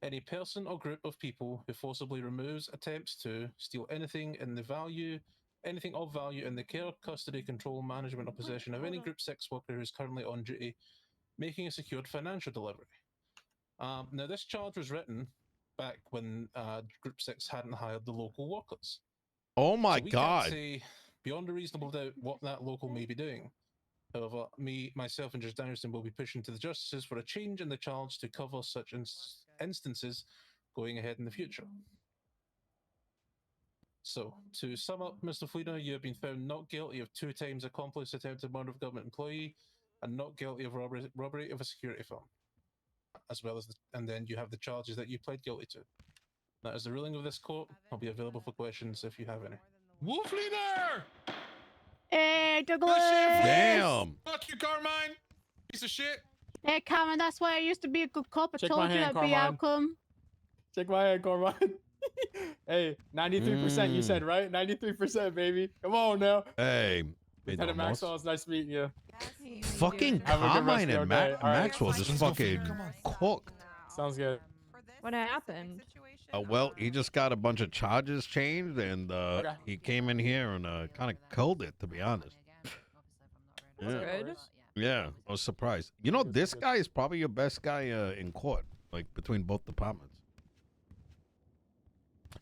Any person or group of people who forcibly removes, attempts to steal anything of value in the care, custody, control, management, or possession of any Group 6 worker who is currently on duty, making a secured financial delivery. Now, this charge was written back when Group 6 hadn't hired the local workers. Oh my So we God. can't say beyond a reasonable doubt what that local may be doing. However, myself, and Judge Danielson will be pushing to the justices for a change in the charge to cover such instances going ahead in the future. So, to sum up, Mr. Fleener, you have been found not guilty of 2 times accomplice attempted murder of a government employee and not guilty of robbery of a security firm, as well as and then you have the charges that you pled guilty to. That is the ruling of this court. I'll be available for questions if you have any. Wolf leader! Hey, Good Douglas! shit, Damn. Fuck you, Carmine! Piece of shit! Hey, Carmen, that's why I used to be a good cop. I Shake my told you hand, that'd be Carmine. outcome. Shake my hand, Cormine. Hey, 93%, you said, right? 93%, baby. Come on now. Hey. Lieutenant Maxwell, it's nice meeting you. Fucking Have a good rest Carmine of your and day. All right. Maxwell just fucking cooked. Sounds good. What happened? Well, he just got a bunch of charges changed, and he came in here and kind of killed it, to be honest. That's good. Yeah, I was surprised. You know, this guy is probably your best guy in court, like between both departments.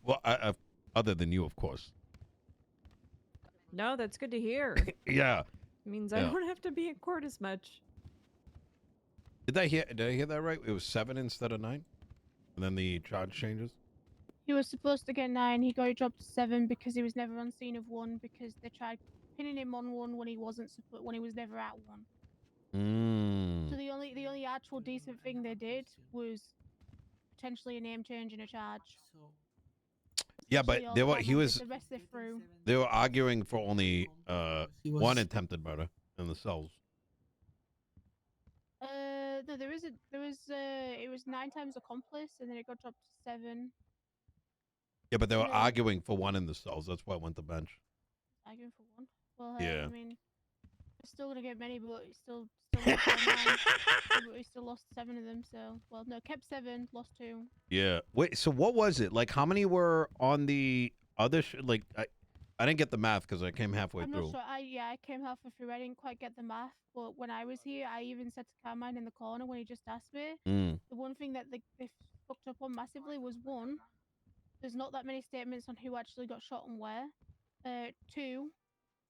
Well, other than you, of course. No, that's good to hear. Yeah. Means I Yeah. don't have to be in court as much. Did I hear that right? It was 7 instead of 9, and then the charge changes. He was supposed to get 9. He got dropped to 7 because he was never on scene of 1 because they tried pinning him on 1 when he wasn't when he was never at 1. So the only actual decent thing they did was potentially a name change and a charge. Yeah, but Essentially all they were Carmine he did, was the rest they threw. they were arguing for only He was- one attempted murder in the cells. No, there was it was 9 times accomplice and then it got dropped to 7. Yeah, but they were And then- arguing for 1 in the cells. That's why I went to bench. Arguing for 1. Well, Yeah. I mean, we're still gonna get many, but it's still lost 9. But we still lost 7 of them. So, well, no, kept 7, lost 2. Yeah. Wait. So what was it? Like, how many were on the other? Like, I didn't get the math because I came halfway I'm through. not sure. I came halfway through. I didn't quite get the math, but when I was here, I even said to Carmine in the corner when he just asked me, the one thing that they fucked up on massively was 1, there's not that many statements on who actually got shot and where. 2,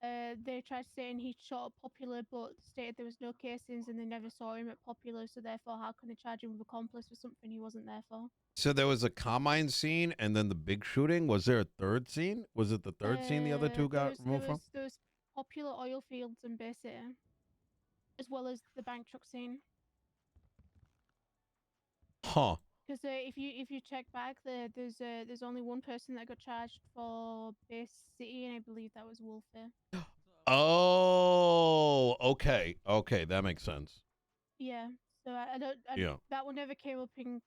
they tried saying he shot at Popular, but stated there was no casings and they never saw him at Popular, so therefore how can they charge him with accomplice for something he wasn't there for? So there was a Carmine scene and then the big shooting. Was there a third scene? Was it the third scene the other 2 got removed from? There was Popular oil fields in Bay City, as well as the bank truck scene. Huh. Because if you check back, there's only one person that got charged for Bay City, and I believe that was Wolfie. Oh, okay. Okay, that makes sense. Yeah. So I don't. Yeah. That one never came up in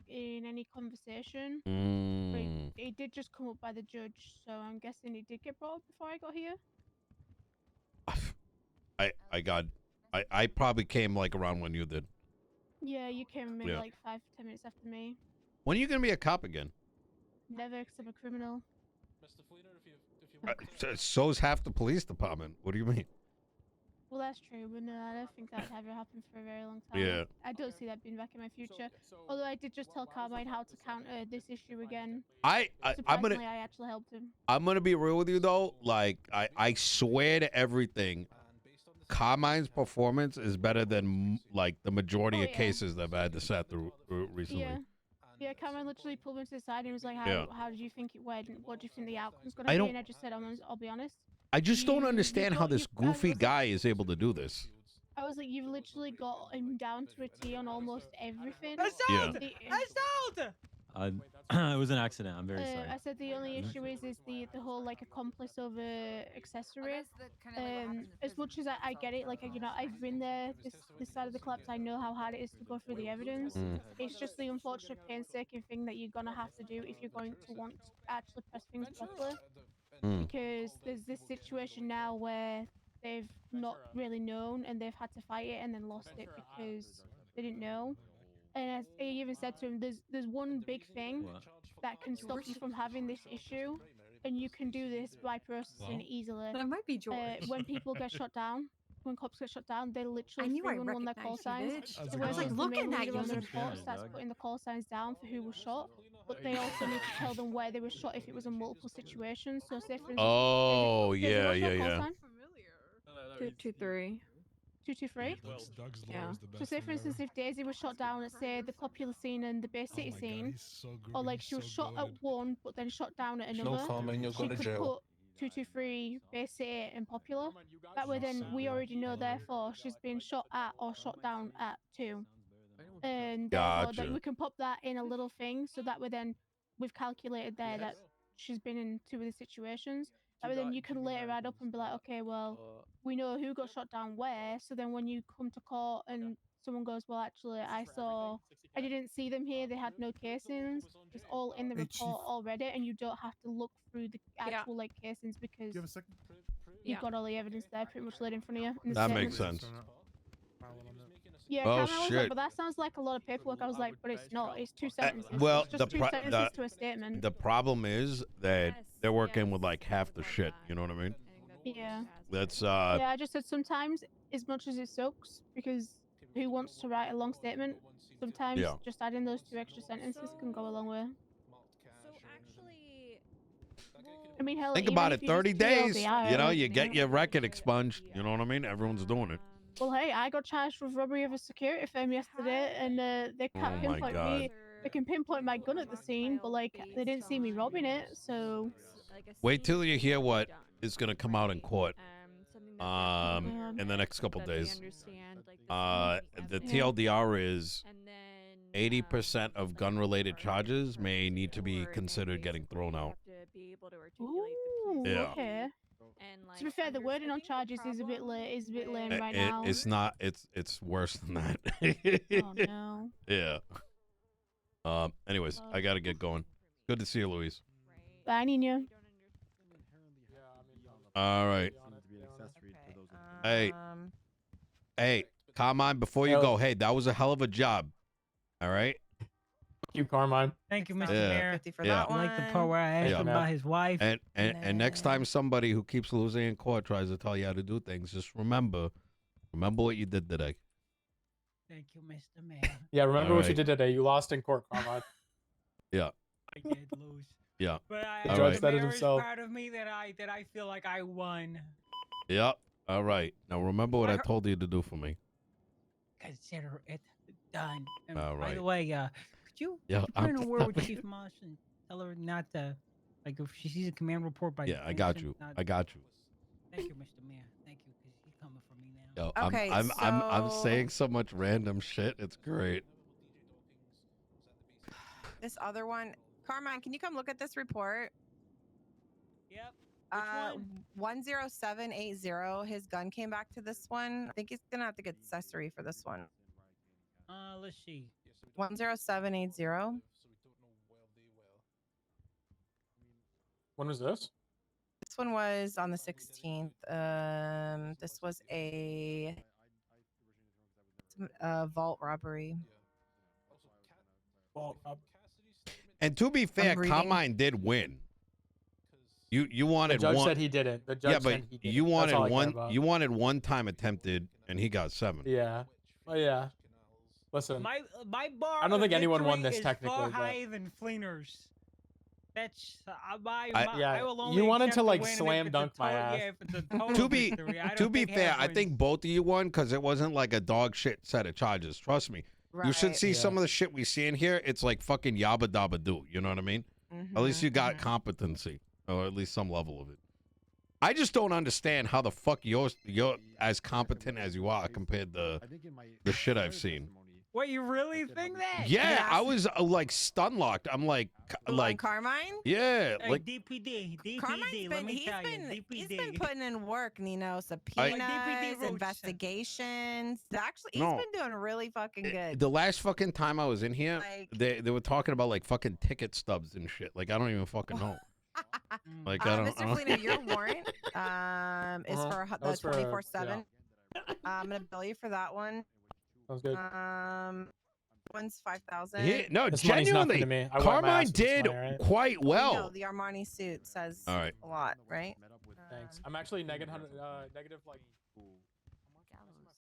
any conversation. Mm. But it did just come up by the judge, so I'm guessing it did get brought up before I got here. I probably came like around when you did. Yeah, you came maybe Yeah. like 5-10 minutes after me. When are you gonna be a cop again? Never, because I'm a criminal. So's half the police department. What do you mean? Well, that's true, but no, I don't think that would ever happen for a very long time. Yeah. I don't see that being back in my future. Although I did just tell Carmine how to counter this issue again. I'm Surprisingly, gonna I actually helped him. I'm gonna be real with you though. Like I swear to everything, Carmine's performance is better than like the majority of cases that I've had to sat through recently. Yeah. Yeah, Carmine literally pulled me to the side and he was like, how did you think it went? What do you think the outcome's going to be? don't- And I just said, I'll be honest. I just don't understand how this goofy guy is able to do this. I was like, you've literally got him down to a T on almost everything. Yeah. Assault! It was an accident. I'm very sorry. I said the only issue is the whole like accomplice over accessory. As much as I get it, like you know, I've been there this side of the collapse. I know how hard it is to go through the evidence. It's just the unfortunate painstaking thing that you're gonna have to do if you're going to want to actually press things properly. Because there's this situation now where they've not really known and they've had to fight it and then lost it because they didn't know. And I even said to him, there's one big thing What? that can stop you from having this issue, and you can do this by processing it easily. That might be George. When people get shot down, when cops get shut down, they literally knew I 311 their call recognized you, signs. bitch. The I was way like the looking main at leader you. on the I was like, report "Shit, starts dog." putting the call signs down for who was shot, but they also need to tell them where they were shot if it was a multiple situation. So say for instance, Oh, Daisy, yeah, what's your yeah, call yeah. sign? 223. 223. Yeah. So say for instance, if Daisy was shot down at say the popular scene and the Bay City scene, or like she was shot at one but then shot down at No another, comment, you'll she go to could jail. put 223 Bay City and popular. That way, then we already know. Therefore, she's been shot at or shot down at 2, and therefore that Gotcha. we can pop that in a little thing. So that way, then we've calculated there that she's been in 2 of the situations. That way, then you can later add up and be like, okay, well, we know who got shot down where. So then when you come to court and someone goes, well, actually, I didn't see them here. They had no casings. It's all in the report already, and you don't have to look through the actual like casings because you've got all the evidence there pretty much laid in front of you. In the That makes statements. sense. Yeah, Oh, Cameron was like, shit. but that sounds like a lot of paperwork. I was like, but it's not. It's 2 sentences. Well, it's just 2 sentences to a statement. the problem is that they're working with like half the shit. You know what I mean? Yeah. That's Yeah, I just said sometimes, as much as it sucks, because who wants to write a long statement? Sometimes Yeah. just adding those 2 extra sentences can go a long way. So actually, I mean, hell, think even about if it. you just 30 days. TLDR, You know, like, you get your record expunged. You know what I mean? Everyone's doing it. Well, hey, I got charged with robbery of a security firm yesterday, and they can't Oh my pinpoint God. me. They can pinpoint my gun at the scene, but like they didn't see me robbing it, so. Wait till you hear what is going to come out in court. Man. In the next couple days. Yeah. The TLDR is 80% of gun-related charges may need to be considered getting thrown out. Ooh, Yeah. okay. To be fair, the wording on charges is a bit lame right It- now. it's not. It's worse than that. Oh no. Yeah. Anyways, I gotta get going. Good to see you, Luis. Bye, Nino. All right. Hey. Um, Hey, Carmine, before you go, hey, that was a hell of a job. All right? Thank you, Carmine. Thank you, Mr. Yeah. Mayor. 50 for Yeah. that I one. like the part where I asked Yeah. him about his wife. And next time somebody who keeps losing in court tries to tell you how to do things, just remember what you did today. Thank you, Mr. Mayor. Yeah, remember All what you right. did today. You lost in court, Carmine. Yeah. I did lose. Yeah. But The All judge right. said it Mayor is himself. proud of me that I feel like I won. Yep. All right. Now remember what I told you to do for me. Consider it done. And All by the right. way, could you Yeah, put in I'm- a word with Chief Moss and tell her not to, like, if she sees a command report by Yeah, I got you. not- I got you. Thank you, Mr. Mayor. Thank you, because he's coming for me now. Yo, Okay, I'm so- saying so much random shit. It's great. This other one, Carmine, can you come look at this report? Yep. 10780. His gun came back to this one. I think he's gonna have to get accessory for this one. Let's see. 10780. When was this? This one was on the 16th. This was a vault robbery. And to be fair, reading. Carmine did win. You wanted The judge one. said he didn't. The judge yeah, but said he didn't. you That's wanted all I care one. about. You wanted one time attempted, and he got 7. Yeah. Oh yeah. Listen. My bar. I don't think of anyone won victory this is technically, far but- higher than Fleener's. That's Yeah, I will only you wanted to accept the like win if slam it's a dunk my total- ass. Yeah, if it's a total To be victory. I to don't be think fair, half I wins. think both of you won because it wasn't like a dog shit set of charges. Trust me. You should Right. see Yeah. some of the shit we see in here. It's like fucking yabba dabba do. You know what I mean? At least you got competency, or at least some level of it. I just don't understand how the fuck you're as competent as you are compared to the shit I've seen. What, you really think that? Yeah, I was like stun locked. I'm like, Carmine? yeah, Hey, like DPD, Carmine's let been, me he's tell been, you, he's DPD. been putting in work, Nino. DPD Subpoenas, wrote investigations. Actually, he's No. been doing really fucking good. the last fucking time I was in here, Like- they were talking about like fucking ticket stubs and shit. Like I don't even fucking know. Like I don't. Mr. Fleener, your warrant is Uh-huh. for That the was for, 24/7. I'm gonna bill you for that one. Sounds good. one's 5,000. No, This money's nothing genuinely, to me. I wipe my Carmine ass with this did money, right? quite No, well. the Armani suit says All right. a lot, right? Thanks. I'm actually negative like